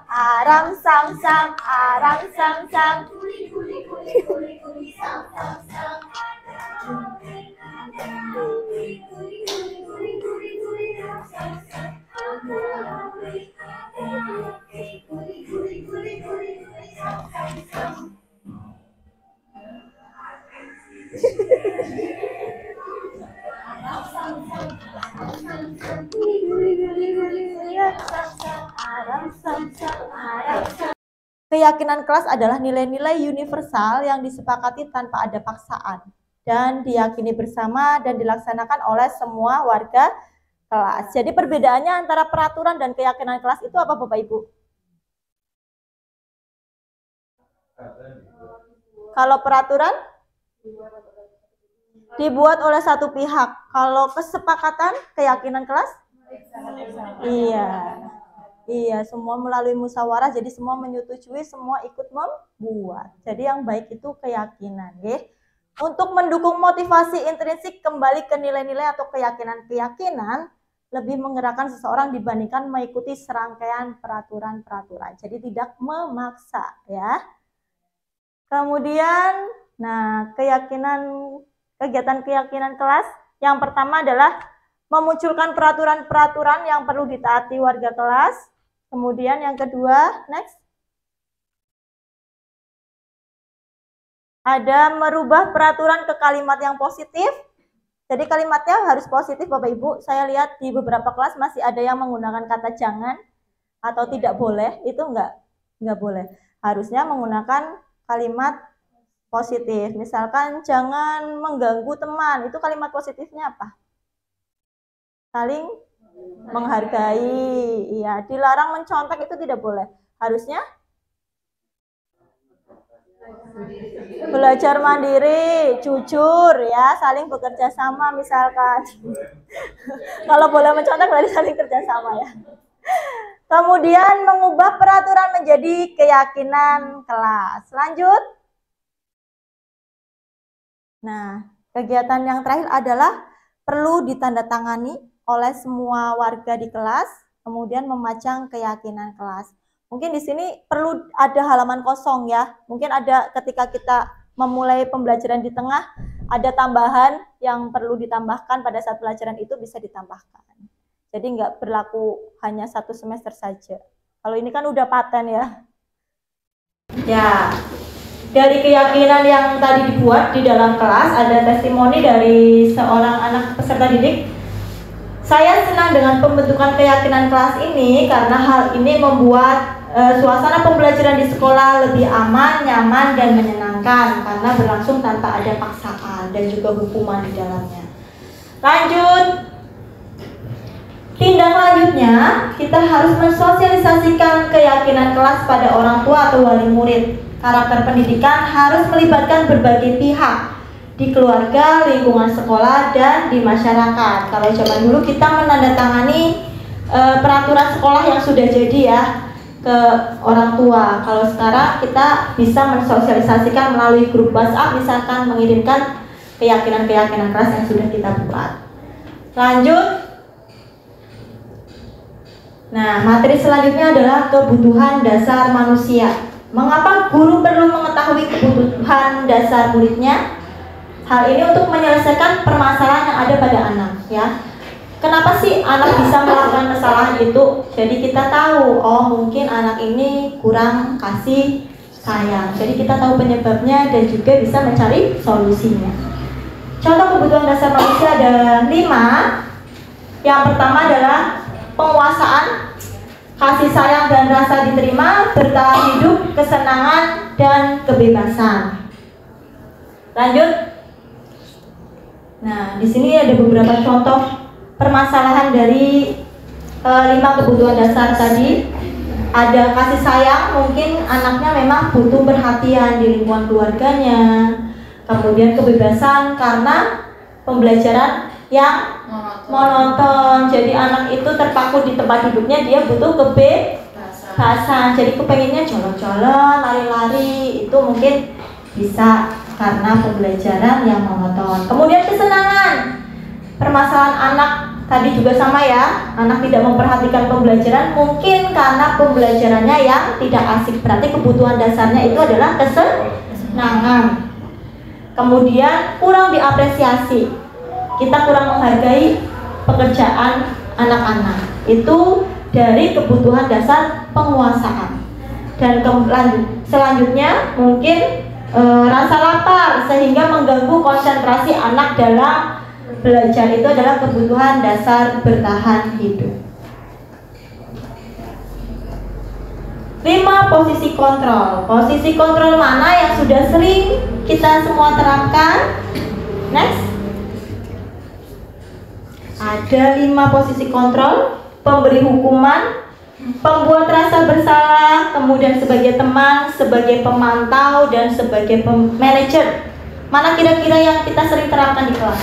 Aram sam sam, aram sam sam. Keyakinan kelas adalah nilai-nilai universal yang disepakati tanpa ada paksaan dan diyakini bersama dan dilaksanakan oleh semua warga kelas. Jadi perbedaannya antara peraturan dan keyakinan kelas itu apa Bapak Ibu? Kalau peraturan dibuat oleh satu pihak. Kalau kesepakatan keyakinan kelas? Iya, semua melalui musyawarah, jadi semua menyetujui, semua ikut membuat. Jadi yang baik itu keyakinan, ya. Untuk mendukung motivasi intrinsik kembali ke nilai-nilai atau keyakinan-keyakinan, lebih menggerakkan seseorang dibandingkan mengikuti serangkaian peraturan-peraturan. Jadi tidak memaksa, ya. Kemudian, nah, kegiatan keyakinan kelas yang pertama adalah memunculkan peraturan-peraturan yang perlu ditaati warga kelas. Kemudian yang kedua, next. Ada merubah peraturan ke kalimat yang positif. Jadi kalimatnya harus positif Bapak Ibu. Saya lihat di beberapa kelas masih ada yang menggunakan kata jangan atau tidak boleh. Itu enggak boleh. Harusnya menggunakan kalimat positif. Misalkan jangan mengganggu teman. Itu kalimat positifnya apa? Saling menghargai. Iya, dilarang mencontek itu tidak boleh. Harusnya belajar mandiri, jujur, ya, saling bekerja sama misalkan. Kalau boleh mencontek berarti saling kerja sama, ya. Kemudian mengubah peraturan menjadi keyakinan kelas. Lanjut. Nah, kegiatan yang terakhir adalah perlu ditandatangani oleh semua warga di kelas, kemudian memajang keyakinan kelas. Mungkin di sini perlu ada halaman kosong, ya. Mungkin ada ketika kita memulai pembelajaran di tengah, ada tambahan yang perlu ditambahkan pada saat pelajaran itu bisa ditambahkan. Jadi nggak berlaku hanya 1 semester saja. Kalau ini kan udah paten, ya. Ya, dari keyakinan yang tadi dibuat di dalam kelas, ada testimoni dari seorang anak peserta didik. Saya senang dengan pembentukan keyakinan kelas ini karena hal ini membuat suasana pembelajaran di sekolah lebih aman, nyaman, dan menyenangkan karena berlangsung tanpa ada paksaan dan juga hukuman di dalamnya. Lanjut. Tindak lanjutnya, kita harus mensosialisasikan keyakinan kelas pada orang tua atau wali murid. Karakter pendidikan harus melibatkan berbagai pihak di keluarga, lingkungan sekolah, dan di masyarakat. Kalau zaman dulu kita menandatangani peraturan sekolah yang sudah jadi, ya, ke orang tua. Kalau sekarang kita bisa mensosialisasikan melalui grup WhatsApp, misalkan mengirimkan keyakinan-keyakinan kelas yang sudah kita buat. Lanjut. Nah, materi selanjutnya adalah kebutuhan dasar manusia. Mengapa guru perlu mengetahui kebutuhan dasar muridnya? Hal ini untuk menyelesaikan permasalahan yang ada pada anak, ya. Kenapa sih anak bisa melakukan kesalahan itu? Jadi kita tahu, oh mungkin anak ini kurang kasih sayang. Jadi kita tahu penyebabnya dan juga bisa mencari solusinya. Contoh kebutuhan dasar manusia ada 5. Yang pertama adalah penguasaan, kasih sayang dan rasa diterima, bertahan hidup, kesenangan, dan kebebasan. Lanjut. Nah, di sini ada beberapa contoh permasalahan dari 5 kebutuhan dasar tadi. Ada kasih sayang, mungkin anaknya memang butuh perhatian di lingkungan keluarganya. Kemudian kebebasan karena pembelajaran yang monoton. Jadi anak itu terpaku di tempat duduknya, dia butuh kebebasan. Jadi kepengennya jalan-jalan, lari-lari, itu mungkin bisa karena pembelajaran yang monoton. Kemudian kesenangan, permasalahan anak tadi juga sama, ya. Anak tidak memperhatikan pembelajaran mungkin karena pembelajarannya yang tidak asik. Berarti kebutuhan dasarnya itu adalah kesenangan. Kemudian kurang diapresiasi, kita kurang menghargai pekerjaan anak-anak. Itu dari kebutuhan dasar penguasaan. Dan selanjutnya mungkin rasa lapar sehingga mengganggu konsentrasi anak dalam belajar. Itu adalah kebutuhan dasar bertahan hidup. posisi kontrol. Posisi kontrol mana yang sudah sering kita semua terapkan? Next. Ada 5 posisi kontrol: pemberi hukuman, pembuat rasa bersalah, kemudian sebagai teman, sebagai pemantau, dan sebagai manajer. Mana kira-kira yang kita sering terapkan di kelas?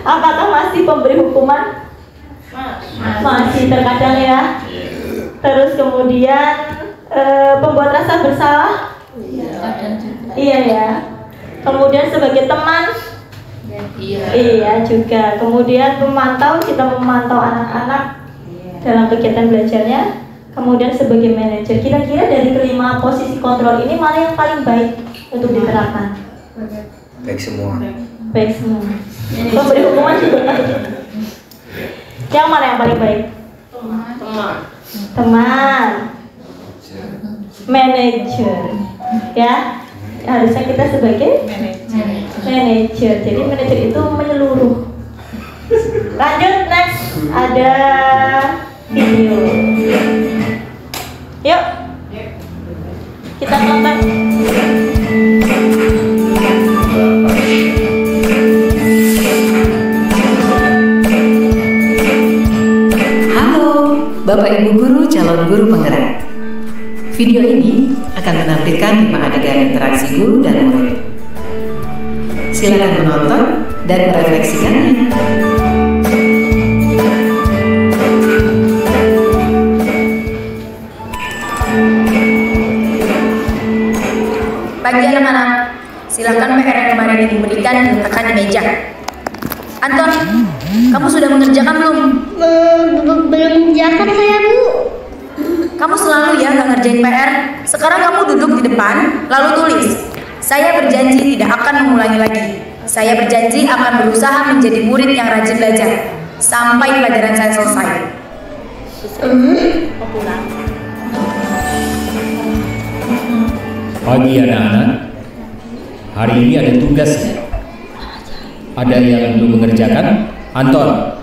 Apakah masih pemberi hukuman? Masih terkadang ya. Terus kemudian pembuat rasa bersalah? Iya ya. Kemudian sebagai teman? Iya juga. Kemudian pemantau, kita memantau anak-anak dalam kegiatan belajarnya. Kemudian sebagai manajer. Kira-kira dari kelima posisi kontrol ini mana yang paling baik untuk diterapkan? Baik semua. Baik semua. Pemberi hukuman juga baik. Yang mana yang paling baik? Teman. Manajer. Ya. Harusnya kita sebagai manajer. Jadi manajer itu menyeluruh. Lanjut, next. Ada video. Yuk. Kita tonton. Bapak Ibu Guru calon guru penggerak. Video ini akan menampilkan 5 adegan interaksi guru dan murid. Silakan menonton dan merefleksikannya. Bagi anak-anak, silakan PR yang kemarin diberikan diletakkan di meja. Anton, kamu sudah mengerjakan belum? Belum mengerjakan saya, Bu. Kamu selalu ya nggak ngerjain PR. Sekarang kamu duduk di depan, lalu tulis. Saya berjanji tidak akan mengulangi lagi. Saya berjanji akan berusaha menjadi murid yang rajin belajar sampai pelajaran saya selesai. Pagi anak-anak, hari ini ada tugas. Ada yang belum mengerjakan? Anton,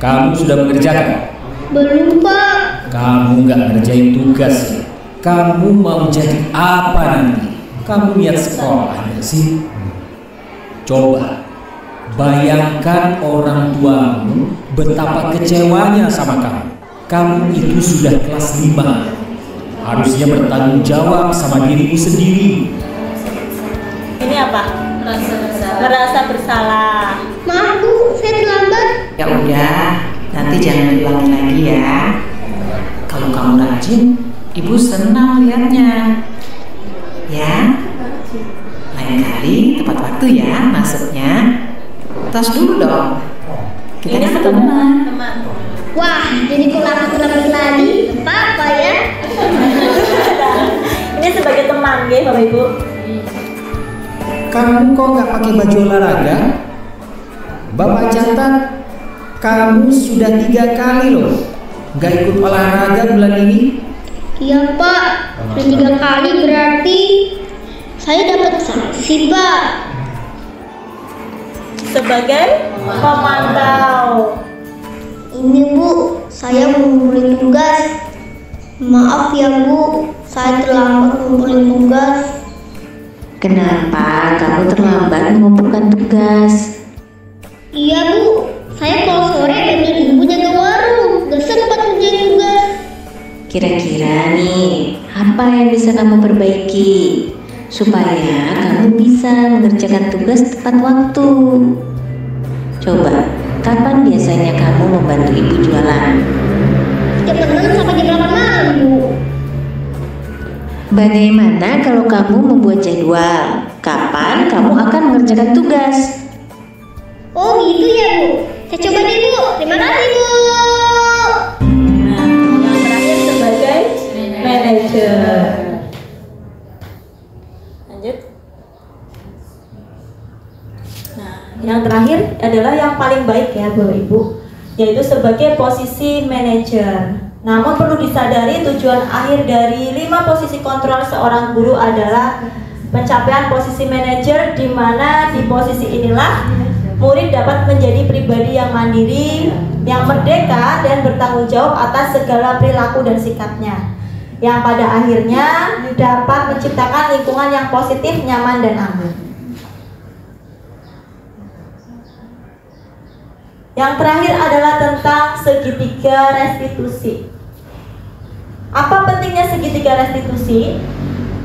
kamu sudah mengerjakan? Belum, Pak. Kamu nggak ngerjain tugas. Kamu mau jadi apa nanti? Kamu niat sekolah nggak sih? Coba bayangkan orang tuamu betapa kecewanya sama kamu. Kamu itu sudah kelas 5. Harusnya bertanggung jawab sama dirimu sendiri. Ini apa? Merasa bersalah. Maaf, Bu, saya terlambat. Ya udah, nanti jangan diulangi lagi ya. Kalau kamu rajin, Ibu senang lihatnya. Ya, lain kali tepat waktu ya masuknya. Tos dulu dong. Kita kan teman. Wah, jadi kalau aku terlambat lagi, apa ya? Ini sebagai teman, ya, Bapak Ibu. Kamu kok nggak pakai baju olahraga? Bapak catat, kamu sudah 3 kali loh nggak ikut olahraga bulan ini. Iya, Pak. Dan 3 kali berarti saya dapat sanksi, Pak. Sebagai pemantau. Ini, Bu, saya mau ngumpulin tugas. Maaf ya, Bu, saya terlambat ngumpulin tugas. Kenapa kamu terlambat mengumpulkan tugas? Iya, Bu, saya kalau sore ambil Ibu jaga warung, gak sempat ngerjain tugas. Kira-kira nih, apa yang bisa kamu perbaiki supaya kamu bisa mengerjakan tugas tepat waktu? Coba, kapan biasanya kamu membantu Ibu jualan? Setiap malam sampai jam 8 malam, Bu. Bagaimana kalau kamu membuat jadwal? Kapan kamu akan mengerjakan tugas? Oh gitu ya, Bu. Saya coba deh, Bu. Terima kasih, Bu. Nah, yang terakhir sebagai manajer. Lanjut. Nah, yang terakhir adalah yang paling baik ya, Bapak Ibu, yaitu sebagai posisi manajer. Namun perlu disadari tujuan akhir dari 5 posisi kontrol seorang guru adalah pencapaian posisi manajer, di mana di posisi inilah murid dapat menjadi pribadi yang mandiri, yang merdeka dan bertanggung jawab atas segala perilaku dan sikapnya, yang pada akhirnya dapat menciptakan lingkungan yang positif, nyaman, dan aman. Yang terakhir adalah tentang segitiga restitusi. Apa pentingnya segitiga restitusi?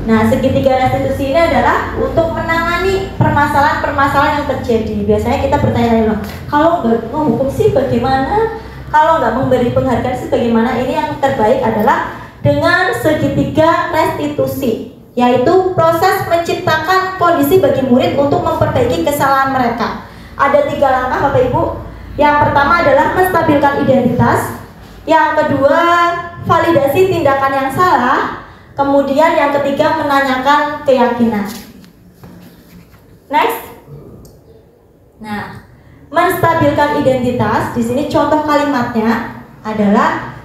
Nah, segitiga restitusi ini adalah untuk menangani permasalahan-permasalahan yang terjadi. Biasanya kita bertanya, kalau nggak menghukum sih bagaimana? Kalau nggak memberi penghargaan sih bagaimana? Ini yang terbaik adalah dengan segitiga restitusi, yaitu proses menciptakan kondisi bagi murid untuk memperbaiki kesalahan mereka. Ada 3 langkah Bapak Ibu. Yang pertama adalah menstabilkan identitas. Yang kedua, validasi tindakan yang salah. Kemudian yang ketiga, menanyakan keyakinan. Next. Nah, menstabilkan identitas, di sini contoh kalimatnya adalah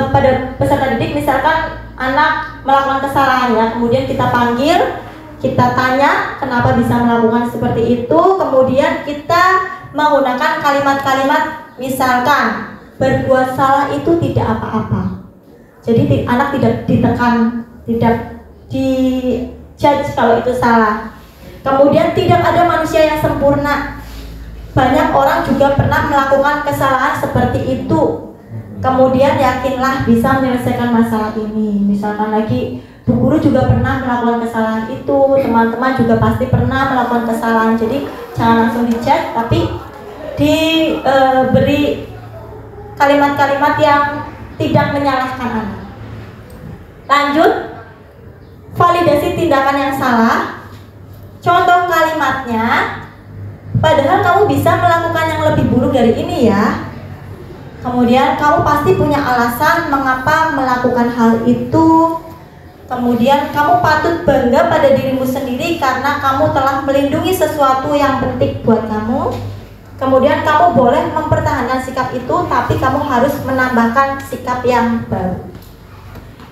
pada peserta didik, misalkan anak melakukan kesalahan ya, kemudian kita panggil, kita tanya kenapa bisa melakukan seperti itu, kemudian kita menggunakan kalimat-kalimat misalkan berbuat salah itu tidak apa-apa. Jadi anak tidak ditekan, tidak dijudge kalau itu salah. Kemudian tidak ada manusia yang sempurna. Banyak orang juga pernah melakukan kesalahan seperti itu. Kemudian yakinlah bisa menyelesaikan masalah ini. Misalkan lagi, Bu Guru juga pernah melakukan kesalahan itu. Teman-teman juga pasti pernah melakukan kesalahan. Jadi jangan langsung dijudge, tapi diberi kalimat-kalimat yang tidak menyalahkan anak. Lanjut, validasi tindakan yang salah. Contoh kalimatnya, padahal kamu bisa melakukan yang lebih buruk dari ini ya. Kemudian kamu pasti punya alasan mengapa melakukan hal itu. Kemudian kamu patut bangga pada dirimu sendiri karena kamu telah melindungi sesuatu yang penting buat kamu. Kemudian kamu boleh mempertahankan sikap itu, tapi kamu harus menambahkan sikap yang baru.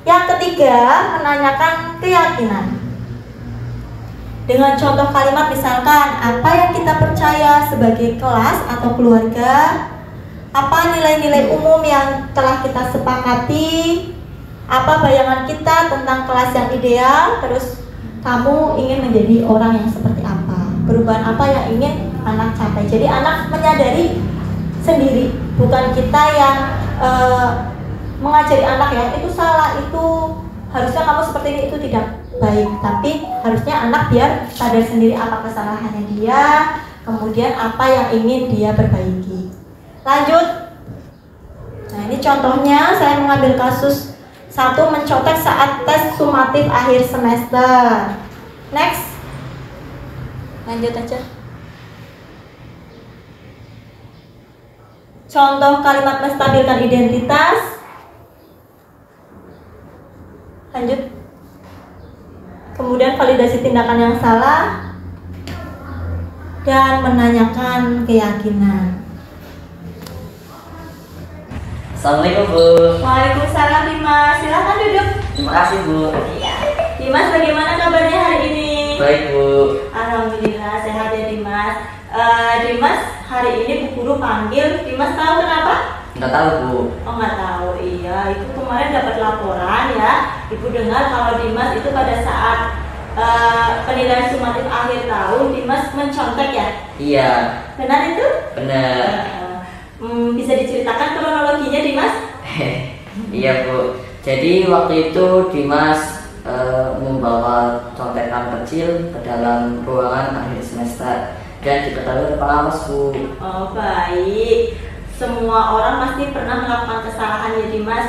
Yang ketiga, menanyakan keyakinan. Dengan contoh kalimat misalkan, apa yang kita percaya sebagai kelas atau keluarga, apa nilai-nilai umum yang telah kita sepakati, apa bayangan kita tentang kelas yang ideal, terus kamu ingin menjadi orang yang seperti apa, perubahan apa yang ingin anak capai. Jadi anak menyadari sendiri, bukan kita yang mengajari anak ya, itu salah, itu harusnya kamu seperti ini, itu tidak baik. Tapi harusnya anak biar sadar sendiri apa kesalahannya dia, kemudian apa yang ingin dia perbaiki. Lanjut. Nah, ini contohnya saya mengambil kasus 1 mencontek saat tes sumatif akhir semester. Next. Lanjut aja. Contoh kalimat menstabilkan identitas. Lanjut. Kemudian validasi tindakan yang salah dan menanyakan keyakinan. Assalamualaikum Bu. Waalaikumsalam Dimas. Silahkan duduk. Terima kasih Bu. Iya. Dimas, bagaimana kabarnya hari ini? Baik Bu. Alhamdulillah sehat ya Dimas. Dimas, hari ini Bu Guru panggil. Dimas tahu kenapa? Nggak tahu Bu. Oh nggak tahu, iya. Itu kemarin dapat laporan ya. Ibu dengar kalau Dimas itu pada saat penilaian sumatif akhir tahun Dimas mencontek ya? Iya. Benar itu? Benar. Bisa diceritakan kronologinya Dimas? Iya Bu. Jadi waktu itu Dimas membawa contekan kecil ke dalam ruangan akhir semester dan diketahui oleh pengawas Bu. Oh baik. Semua orang pasti pernah melakukan kesalahan ya Dimas.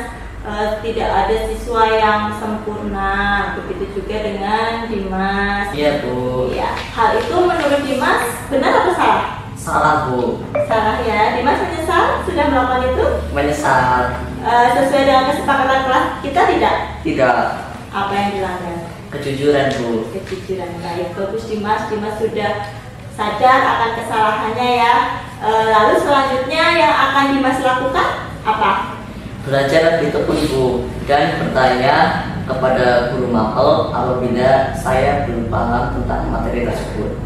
Tidak ada siswa yang sempurna. Begitu juga dengan Dimas. Iya Bu. Iya. Hal itu menurut Dimas benar atau salah? Salah Bu. Salah ya. Dimas menyesal sudah melakukan itu? Menyesal. Sesuai dengan kesepakatan kelas kita tidak? Tidak. Apa yang dilanggar? Kejujuran Bu. Kejujuran. Baik, bagus Dimas. Dimas sudah sadar akan kesalahannya ya. Lalu selanjutnya yang akan Dimas lakukan apa? Belajar lebih tekun Bu dan bertanya kepada guru mapel apabila saya belum paham tentang materi tersebut.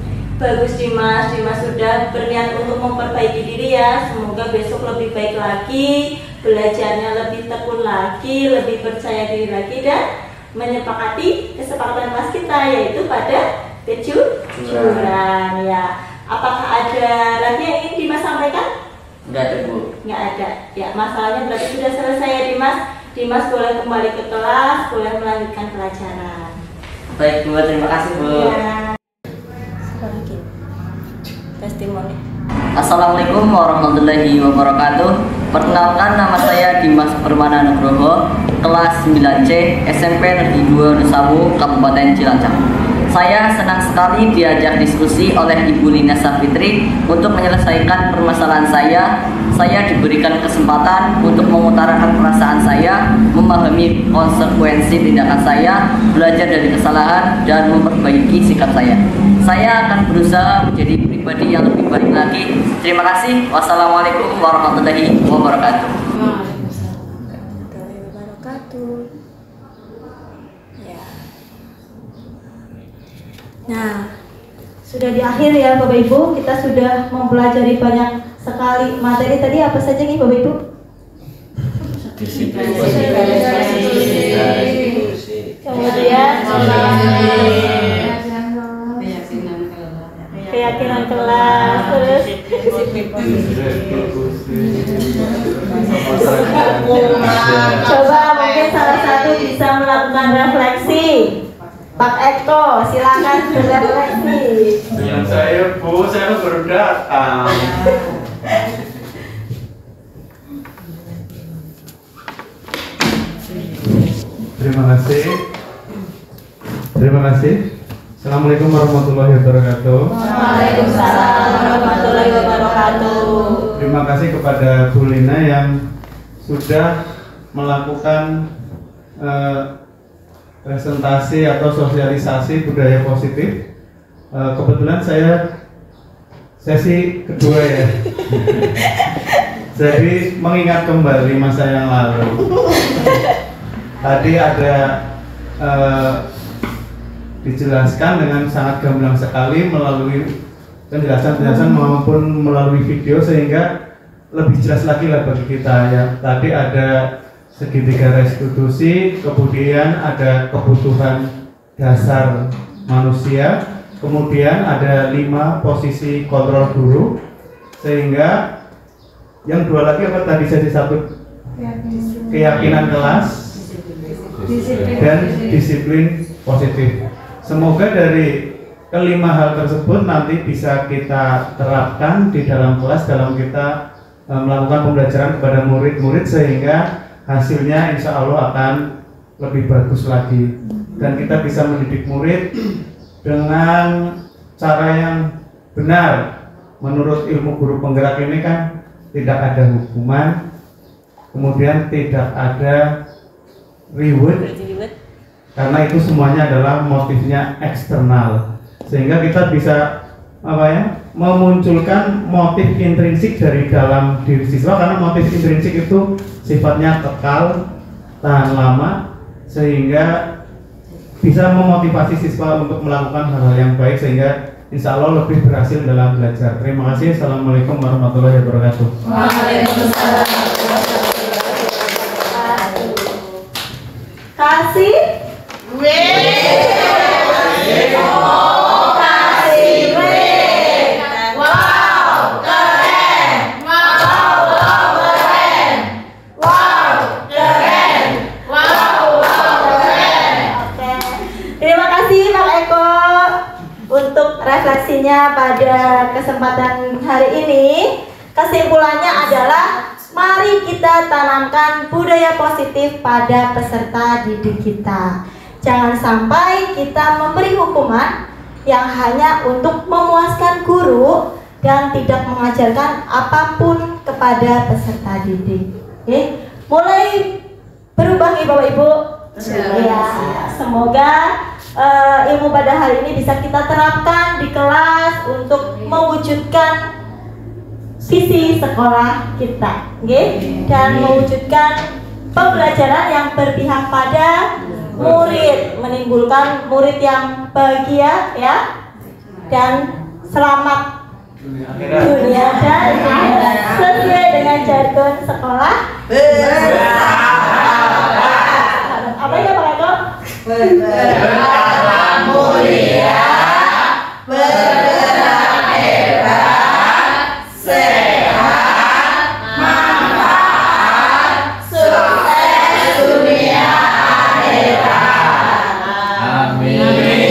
Bagus Dimas, Dimas sudah berniat untuk memperbaiki diri ya. Semoga besok lebih baik lagi, belajarnya lebih tekun lagi, lebih percaya diri lagi, dan menyepakati kesepakatan kelas kita yaitu pada kejujuran ya. Apakah ada lagi yang ingin Dimas sampaikan? Enggak ada, Bu. Enggak ada. Ya, masalahnya berarti sudah selesai ya Dimas. Dimas boleh kembali ke kelas, boleh melanjutkan pelajaran. Baik Bu, terima kasih Bu. Ya. Testimoni. Assalamualaikum warahmatullahi wabarakatuh. Perkenalkan, nama saya Dimas Permana Nugroho, kelas 9C SMP Negeri 2 Nusawu, Kabupaten Cilacap. Saya senang sekali diajak diskusi oleh Ibu Lina Safitri untuk menyelesaikan permasalahan saya. Saya diberikan kesempatan untuk mengutarakan perasaan saya, memahami konsekuensi tindakan saya, belajar dari kesalahan, dan memperbaiki sikap saya. Saya akan berusaha menjadi pribadi yang lebih baik lagi. Terima kasih. Wassalamualaikum warahmatullahi wabarakatuh. Nah, sudah di akhir ya Bapak Ibu, kita sudah mempelajari banyak sekali materi. Tadi apa saja nih Bapak Ibu? Disiplin, kemudian keyakinan kelas, terus coba mungkin salah satu bisa melakukan refleksi. Pak Eko, silakan berefleksi. Yang saya Bu, saya baru datang. Terima kasih. Terima kasih. Assalamualaikum warahmatullahi wabarakatuh. Waalaikumsalam warahmatullahi wabarakatuh. Terima kasih kepada Bu Lina yang sudah melakukan presentasi atau sosialisasi budaya positif. Kebetulan saya sesi kedua ya. Jadi mengingat kembali masa yang lalu. Tadi ada dijelaskan dengan sangat gamblang sekali melalui penjelasan-penjelasan maupun melalui video sehingga lebih jelas lagi lah bagi kita ya. Tadi ada segitiga restitusi, kemudian ada kebutuhan dasar manusia, kemudian ada 5 posisi kontrol guru, sehingga yang 2 lagi apa tadi sesi 1? Keyakinan kelas dan disiplin positif. Semoga dari kelima hal tersebut nanti bisa kita terapkan di dalam kelas dalam kita melakukan pembelajaran kepada murid-murid sehingga hasilnya insya Allah akan lebih bagus lagi dan kita bisa mendidik murid dengan cara yang benar. Menurut ilmu guru penggerak ini kan tidak ada hukuman, kemudian tidak ada reward, karena itu semuanya adalah motifnya eksternal, sehingga kita bisa memunculkan motif intrinsik dari dalam diri siswa, karena motif intrinsik itu sifatnya kekal, tahan lama, sehingga bisa memotivasi siswa untuk melakukan hal-hal yang baik sehingga insya Allah lebih berhasil dalam belajar. Terima kasih. Assalamualaikum warahmatullahi wabarakatuh. Waalaikumsalam. Kasih refleksinya pada kesempatan hari ini. Kesimpulannya adalah mari kita tanamkan budaya positif pada peserta didik kita. Jangan sampai kita memberi hukuman yang hanya untuk memuaskan guru dan tidak mengajarkan apapun kepada peserta didik. Oke, mulai berubah nih Bapak Ibu. Ya, semoga ilmu pada hari ini bisa kita terapkan di kelas untuk mewujudkan visi sekolah kita, dan mewujudkan pembelajaran yang berpihak pada murid, menimbulkan murid yang bahagia ya, dan Selamat dunia dan akhirat. Sesuai dengan jargon sekolah. Apa ya Pak Eko? Bergerak mulia, bergerak hebat, sehat, manfaat, sukses dunia akhirat. Amin.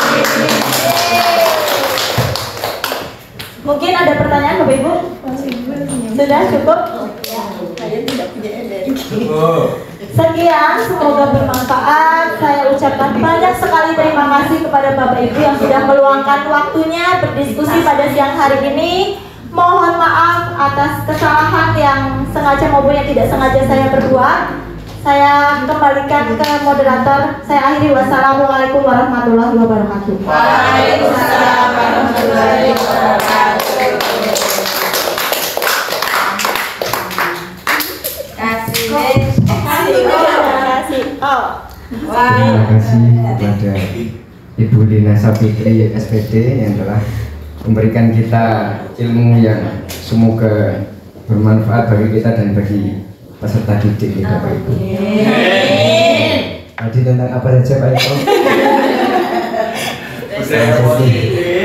Mungkin ada pertanyaan Bapak Ibu? Sudah cukup? Sekian, semoga bermanfaat. Saya ucapkan banyak sekali terima kasih kepada Bapak Ibu yang sudah meluangkan waktunya berdiskusi pada siang hari ini. Mohon maaf atas kesalahan yang sengaja maupun yang tidak sengaja saya perbuat. Saya kembalikan ke moderator. Saya akhiri. Wassalamualaikum warahmatullahi wabarakatuh. Waalaikumsalam warahmatullahi wabarakatuh. Terima kasih kepada Ibu Lina Savitri SPD yang telah memberikan kita ilmu yang semoga bermanfaat bagi kita dan bagi peserta didik kita Pak Ibu. Tadi tentang apa saja Pak Ibu?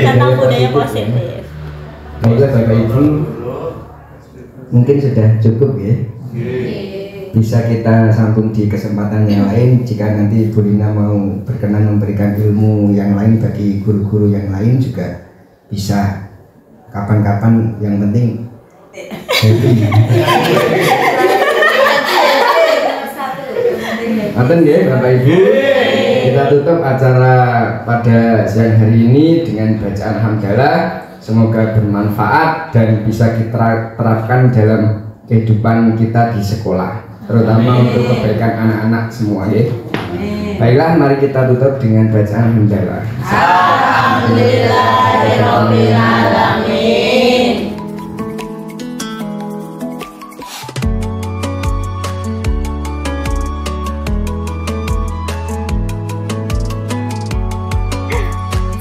Tentang budaya positif. Baiklah Bapak Ibu, mungkin sudah cukup ya. Bisa kita sambung di kesempatan yang lain jika nanti Bu Lina mau berkenan memberikan ilmu yang lain bagi guru-guru yang lain juga bisa kapan-kapan, yang penting happy. Maten ya Bapak Ibu, kita tutup acara pada siang hari ini dengan bacaan hamdalah. Semoga bermanfaat dan bisa kita terapkan dalam kehidupan kita di sekolah, terutama untuk kebaikan anak-anak semua ya. Baiklah, mari kita tutup dengan bacaan hamdalah. Alhamdulillahirabbil alamin.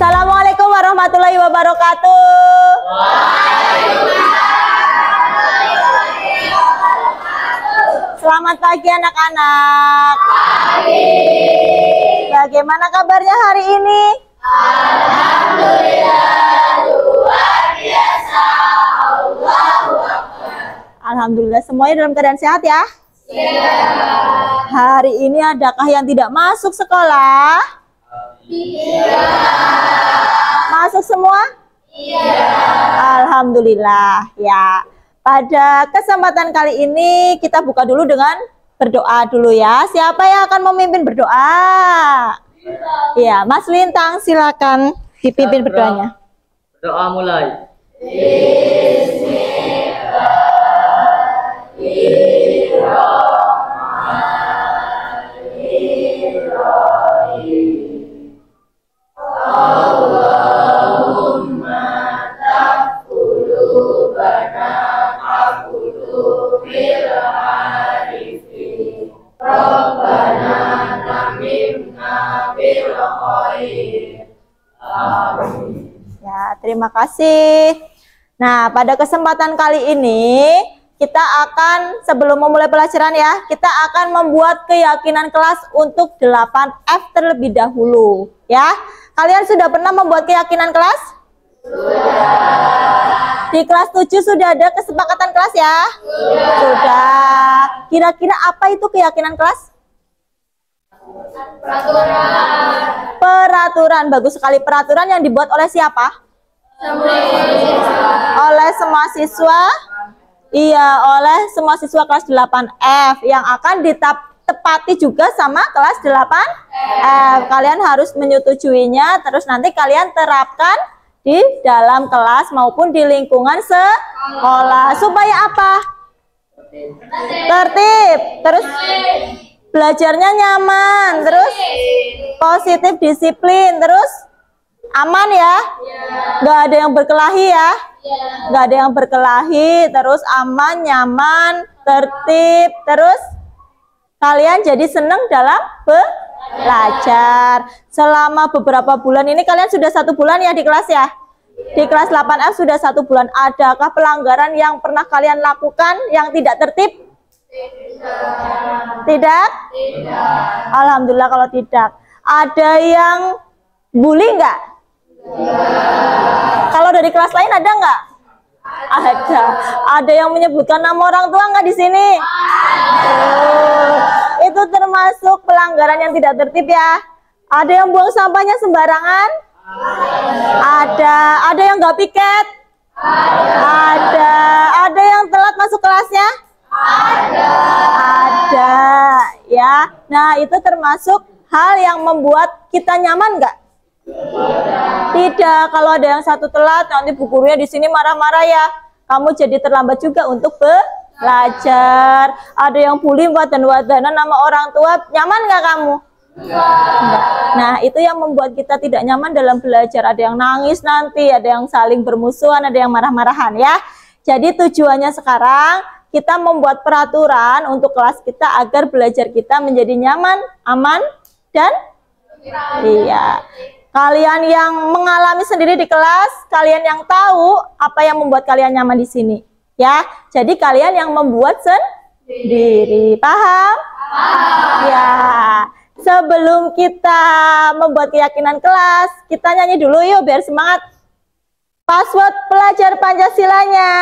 Assalamualaikum warahmatullahi wabarakatuh. Selamat pagi anak-anak. Bagaimana kabarnya hari ini? Alhamdulillah, luar biasa. Allahu Akbar. Alhamdulillah semuanya dalam keadaan sehat ya? Siap. Hari ini adakah yang tidak masuk sekolah? Iya. Masuk semua? Iya. Alhamdulillah ya. Pada kesempatan kali ini kita buka dulu dengan berdoa dulu ya. Siapa yang akan memimpin berdoa? Ya, Mas Lintang silakan dipimpin berdoanya. Doa mulai. Ya, terima kasih. Nah, pada kesempatan kali ini kita akan, sebelum memulai pelajaran ya, kita akan membuat keyakinan kelas untuk 8F terlebih dahulu ya. Kalian sudah pernah membuat keyakinan kelas? Sudah. Di kelas 7 sudah ada kesepakatan kelas ya? Sudah. Kira-kira apa itu keyakinan kelas? Peraturan. Peraturan, bagus sekali. Peraturan yang dibuat oleh siapa? Oleh semua siswa. Iya, oleh semua siswa kelas 8F yang akan ditepati juga sama kelas 8F. Kalian harus menyetujuinya, terus nanti kalian terapkan di dalam kelas maupun di lingkungan sekolah. Supaya apa? Tertib. Terus belajarnya nyaman, terus positif, disiplin, terus aman ya, nggak ada yang berkelahi ya, nggak ada yang berkelahi, terus aman, nyaman, tertib, terus kalian jadi seneng dalam belajar. Selama beberapa bulan ini kalian sudah 1 bulan ya di kelas ya? Di kelas 8F sudah 1 bulan. Adakah pelanggaran yang pernah kalian lakukan yang tidak tertib? Tidak? Alhamdulillah kalau tidak. Ada yang bully nggak? Kalau dari kelas lain ada nggak? Ada. Ada yang menyebutkan nama orang tua nggak di sini? Itu termasuk pelanggaran yang tidak tertib ya. Ada yang buang sampahnya sembarangan? Ada yang nggak piket? Ada yang telat masuk kelasnya? Ada ya. Nah itu termasuk hal yang membuat kita nyaman nggak? Tidak. Kalau ada yang satu telat, nanti bu gurunya di sini marah-marah ya. Kamu jadi terlambat juga untuk belajar. Ada yang bully wadan-wadanan nama orang tua, nyaman nggak kamu? Enggak. Nah itu yang membuat kita tidak nyaman dalam belajar. Ada yang nangis nanti, ada yang saling bermusuhan, ada yang marah-marahan ya. Jadi tujuannya sekarang kita membuat peraturan untuk kelas kita agar belajar kita menjadi nyaman, aman, dan iya. Kalian yang mengalami sendiri di kelas, kalian yang tahu apa yang membuat kalian nyaman di sini, ya. Jadi kalian yang membuat sendiri, paham? Ya. Sebelum kita membuat keyakinan kelas, kita nyanyi dulu yuk biar semangat. Password pelajar Pancasilanya.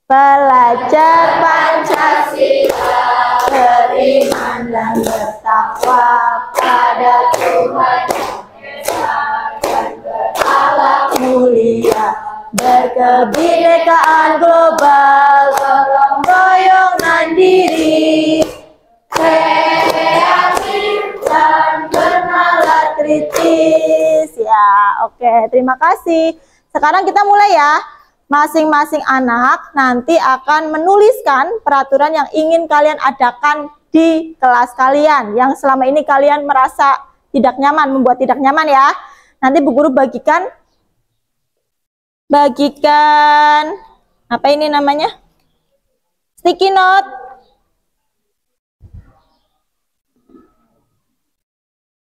Pelajar Pancasila, beriman dan bertakwa pada Tuhan dan berakhlak mulia, berkebinekaan global, gotong royong mandiri, kreatif dan bernalar kritis. Ya, oke, terima kasih. Sekarang kita mulai ya. Masing-masing anak nanti akan menuliskan peraturan yang ingin kalian adakan di kelas kalian, yang selama ini kalian merasa tidak nyaman, membuat tidak nyaman ya. Nanti bu guru bagikan apa ini namanya? Sticky note.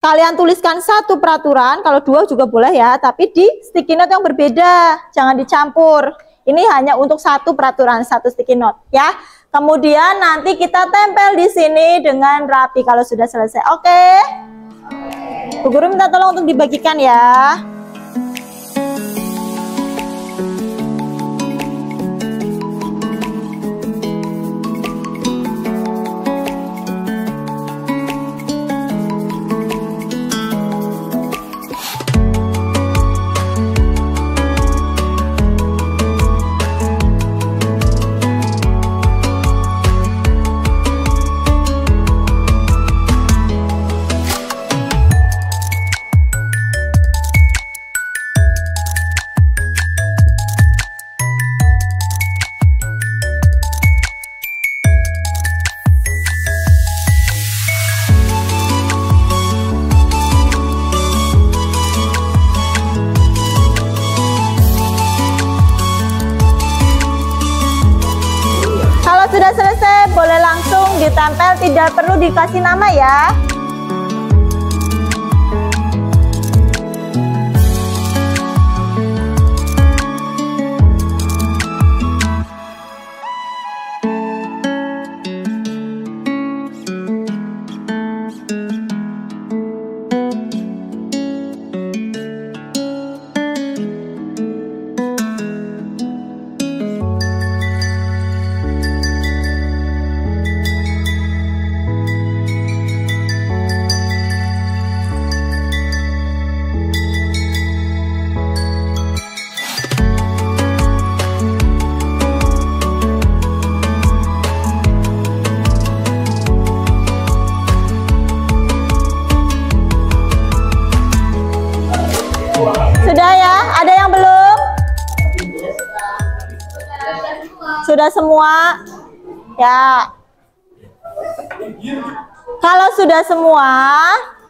Kalian tuliskan 1 peraturan, kalau 2 juga boleh ya, tapi di sticky note yang berbeda, jangan dicampur. Ini hanya untuk 1 peraturan, 1 sticky note ya. Kemudian nanti kita tempel di sini dengan rapi kalau sudah selesai. Oke? Bu guru minta tolong untuk dibagikan ya. Sudah selesai, boleh langsung ditempel, tidak perlu dikasih nama ya. Sudah ya? Ada yang belum? Sudah semua? Ya. Kalau sudah semua,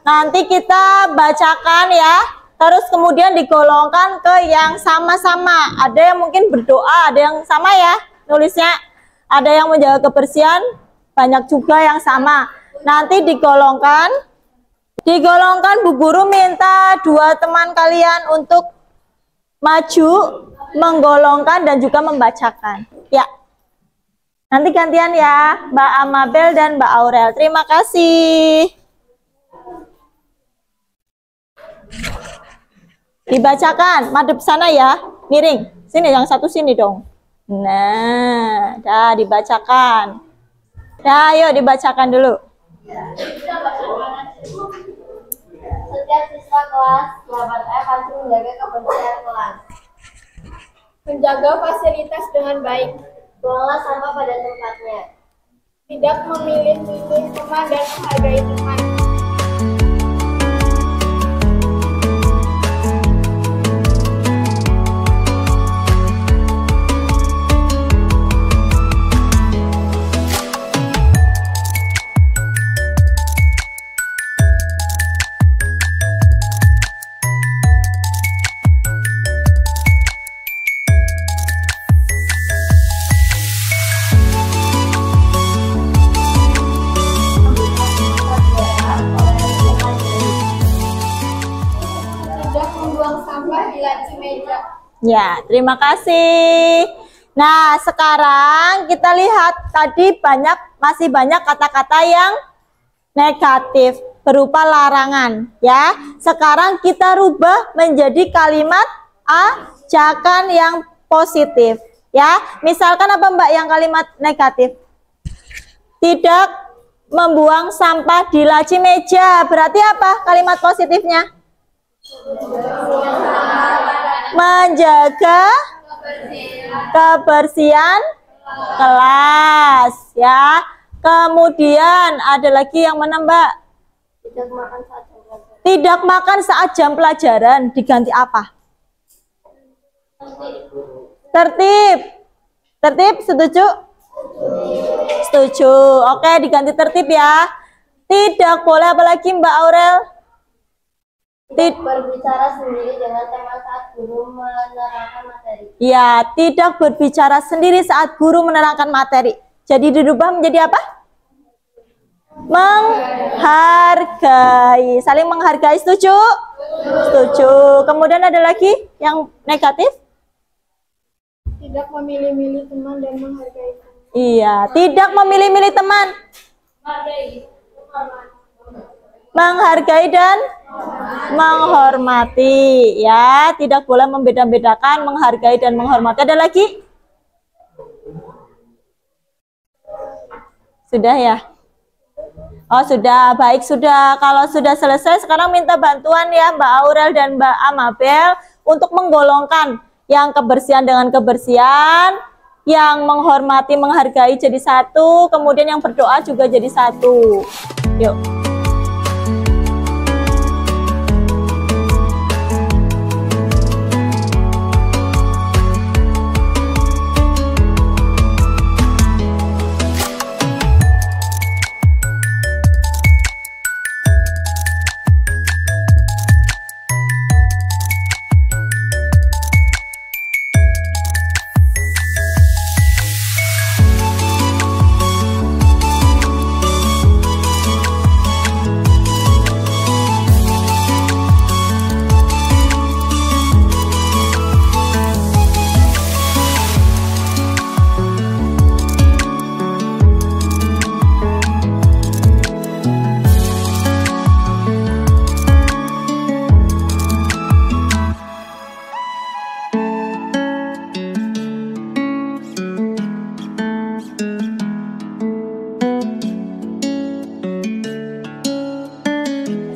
nanti kita bacakan ya. Terus kemudian digolongkan ke yang sama-sama. Ada yang mungkin berdoa, ada yang sama ya nulisnya. Ada yang menjaga kebersihan, banyak juga yang sama. Nanti digolongkan. Bu guru minta 2 teman kalian untuk maju, menggolongkan, dan juga membacakan. Ya. Nanti gantian ya, Mbak Amabel dan Mbak Aurel. Terima kasih. Dibacakan, madep sana ya, miring. Sini, yang satu sini dong. Nah, dah dibacakan. Dah, ayo dibacakan dulu. Setiap siswa kelas 8F harus menjaga kebersihan kelas. Menjaga fasilitas dengan baik. Buanglah sampah pada tempatnya. Tidak memilih-milih teman dan menghargai teman. Ya, terima kasih. Nah, sekarang kita lihat tadi masih banyak kata-kata yang negatif berupa larangan ya. Sekarang kita rubah menjadi kalimat ajakan yang positif ya. Misalkan apa Mbak yang kalimat negatif? Tidak membuang sampah di laci meja. Berarti apa kalimat positifnya? Menjaga kebersihan kelas ya. Kemudian ada lagi yang mana Mbak? Tidak makan saat jam pelajaran. Diganti apa? Tertib. Tertib, setuju? Setuju. Oke, diganti tertib ya. Tidak boleh apa lagi Mbak Aurel? Berbicara sendiri dengan teman saat guru menerangkan materi. Ya, tidak berbicara sendiri saat guru menerangkan materi. Jadi dirubah menjadi apa? Menghargai. Saling menghargai, setuju? Setuju. Kemudian ada lagi yang negatif? Tidak memilih-milih teman dan menghargai teman. Iya, tidak memilih-milih teman. Menghargai dan menghormati ya, tidak boleh membeda-bedakan, menghargai dan menghormati. Ada lagi? Sudah ya? Oh sudah, baik sudah. Kalau sudah selesai, sekarang minta bantuan ya Mbak Aurel dan Mbak Amabel untuk menggolongkan yang kebersihan dengan kebersihan, yang menghormati, menghargai jadi satu, kemudian yang berdoa juga jadi satu. Yuk.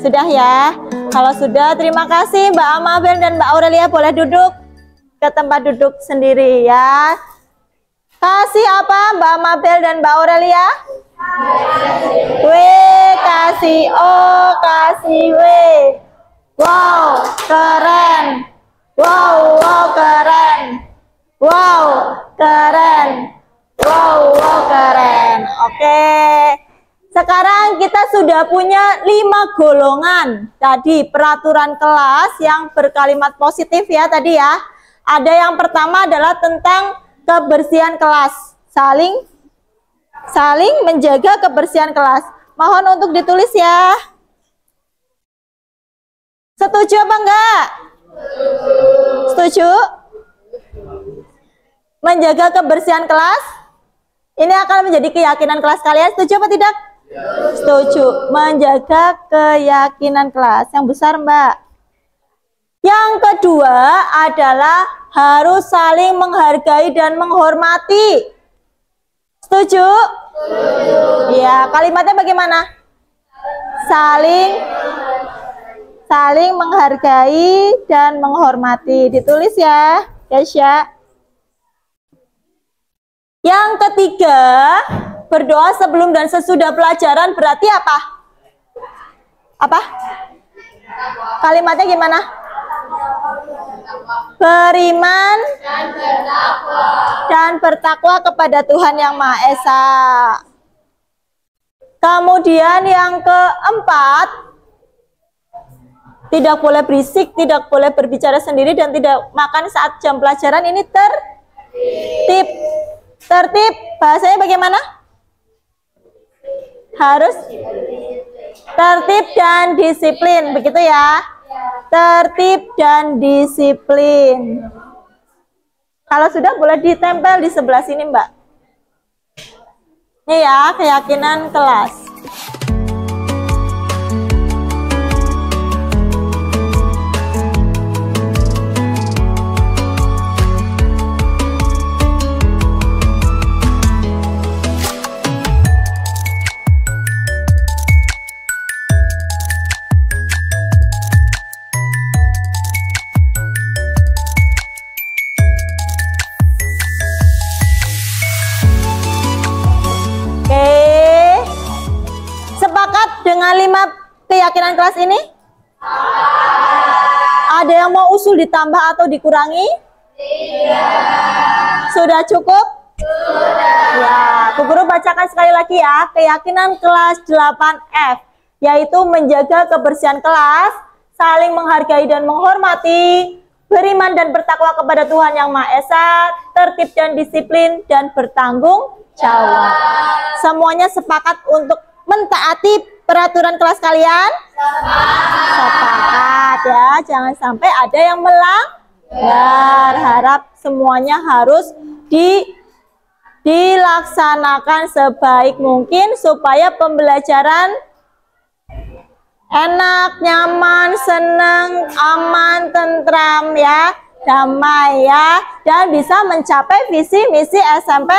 Sudah ya? Kalau sudah, terima kasih Mbak Amabel dan Mbak Aurelia. Boleh duduk ke tempat duduk sendiri ya. Kasih apa Mbak Amabel dan Mbak Aurelia? W, kasih O, kasih W. Wow, keren. Wow, wow, keren. Wow, keren. Wow, wow, keren. Oke. Sekarang kita sudah punya 5 golongan. Tadi peraturan kelas yang berkalimat positif ya tadi ya. Ada yang pertama adalah tentang kebersihan kelas. Saling menjaga kebersihan kelas. Mohon untuk ditulis ya. Setuju apa enggak? Setuju? Menjaga kebersihan kelas? Ini akan menjadi keyakinan kelas kalian, setuju apa tidak? Setuju. Menjaga keyakinan kelas. Yang besar, Mbak. Yang kedua adalah harus saling menghargai dan menghormati. Setuju? Ya, kalimatnya bagaimana? Saling menghargai dan menghormati. Ditulis ya, guys ya. Yang ketiga, berdoa sebelum dan sesudah pelajaran berarti apa? Apa? Kalimatnya gimana? Beriman dan bertakwa kepada Tuhan Yang Maha Esa. Kemudian yang keempat, tidak boleh berisik, tidak boleh berbicara sendiri, dan tidak makan saat jam pelajaran. Ini tertib. Tertib, bahasanya bagaimana? Harus tertib dan disiplin, begitu ya. Tertib dan disiplin. Kalau sudah boleh ditempel di sebelah sini, Mbak. Ini ya, keyakinan kelas. Dengan 5 keyakinan kelas ini? Ada yang mau usul ditambah atau dikurangi? Tidak. Sudah cukup? Sudah. Ya, Bu Guru bacakan sekali lagi ya. Keyakinan kelas 8F, yaitu menjaga kebersihan kelas, saling menghargai dan menghormati, beriman dan bertakwa kepada Tuhan Yang Maha Esa, tertib dan disiplin, dan bertanggung jawab. Semuanya sepakat untuk mentaati peraturan kelas kalian? Sepakat ya, jangan sampai ada yang melanggar. Harap semuanya harus dilaksanakan sebaik mungkin supaya pembelajaran enak, nyaman, senang, aman, tentram ya, damai ya, dan bisa mencapai visi misi SMP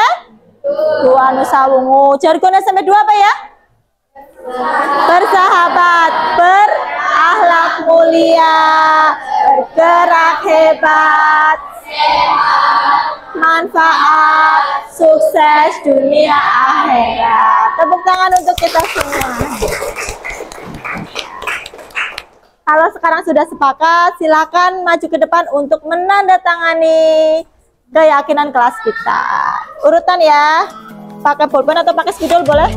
2 Nusa Wungu. Jargon SMP 2 apa ya? Bersahabat, berakhlak mulia, bergerak hebat, manfaat, sukses dunia akhirat. Tepuk tangan untuk kita semua. Kalau sekarang sudah sepakat, silakan maju ke depan untuk menandatangani keyakinan kelas kita. Urutan ya, pakai pulpen atau pakai spidol boleh?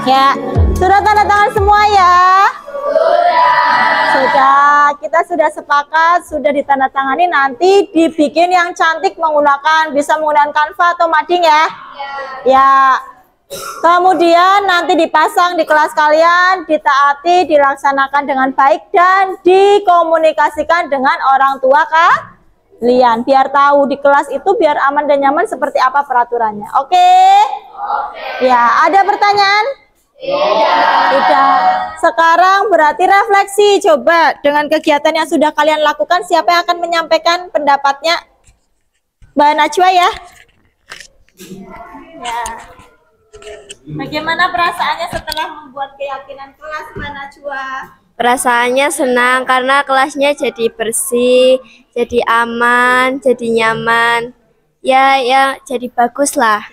Ya, sudah tanda tangan semua ya? Sudah, kita sudah sepakat, sudah ditandatangani, nanti dibikin yang cantik bisa menggunakan Canva atau mading ya? Ya. Kemudian nanti dipasang di kelas kalian, ditaati, dilaksanakan dengan baik, dan dikomunikasikan dengan orang tua kalian. Biar tahu di kelas itu biar aman dan nyaman seperti apa peraturannya. Oke? Ya, ada pertanyaan? Tidak. Sekarang berarti refleksi. Coba dengan kegiatan yang sudah kalian lakukan, siapa yang akan menyampaikan pendapatnya? Mbak Najwa ya? Ya. Bagaimana perasaannya setelah membuat keyakinan kelas, Mbak Najwa? Perasaannya senang karena kelasnya jadi bersih, jadi aman, jadi nyaman. Ya, jadi bagus lah.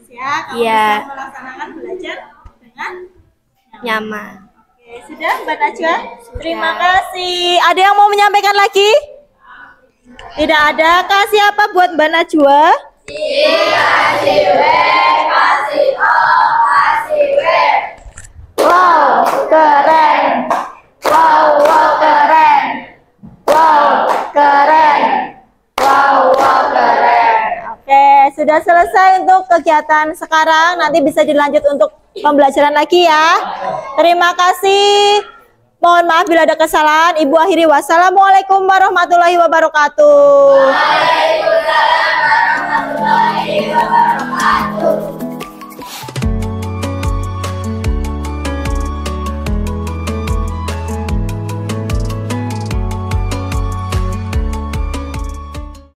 Ya, kamu Iya. bisa melaksanakan belajar dengan Nyaman. Oke, sudah Mbak Najwa? Terima kasih. Ada yang mau menyampaikan lagi? Tidak ada. Kasih apa buat Mbak Najwa? Kasih W, kasih O, kasih W. Wow, keren. Wow, keren. Wow, keren. Wow, keren. Oke, sudah selesai untuk kegiatan sekarang. Nanti bisa dilanjut untuk pembelajaran lagi ya. Terima kasih. Mohon maaf bila ada kesalahan. Ibu akhiri wassalamualaikum warahmatullahi wabarakatuh. Waalaikumsalam.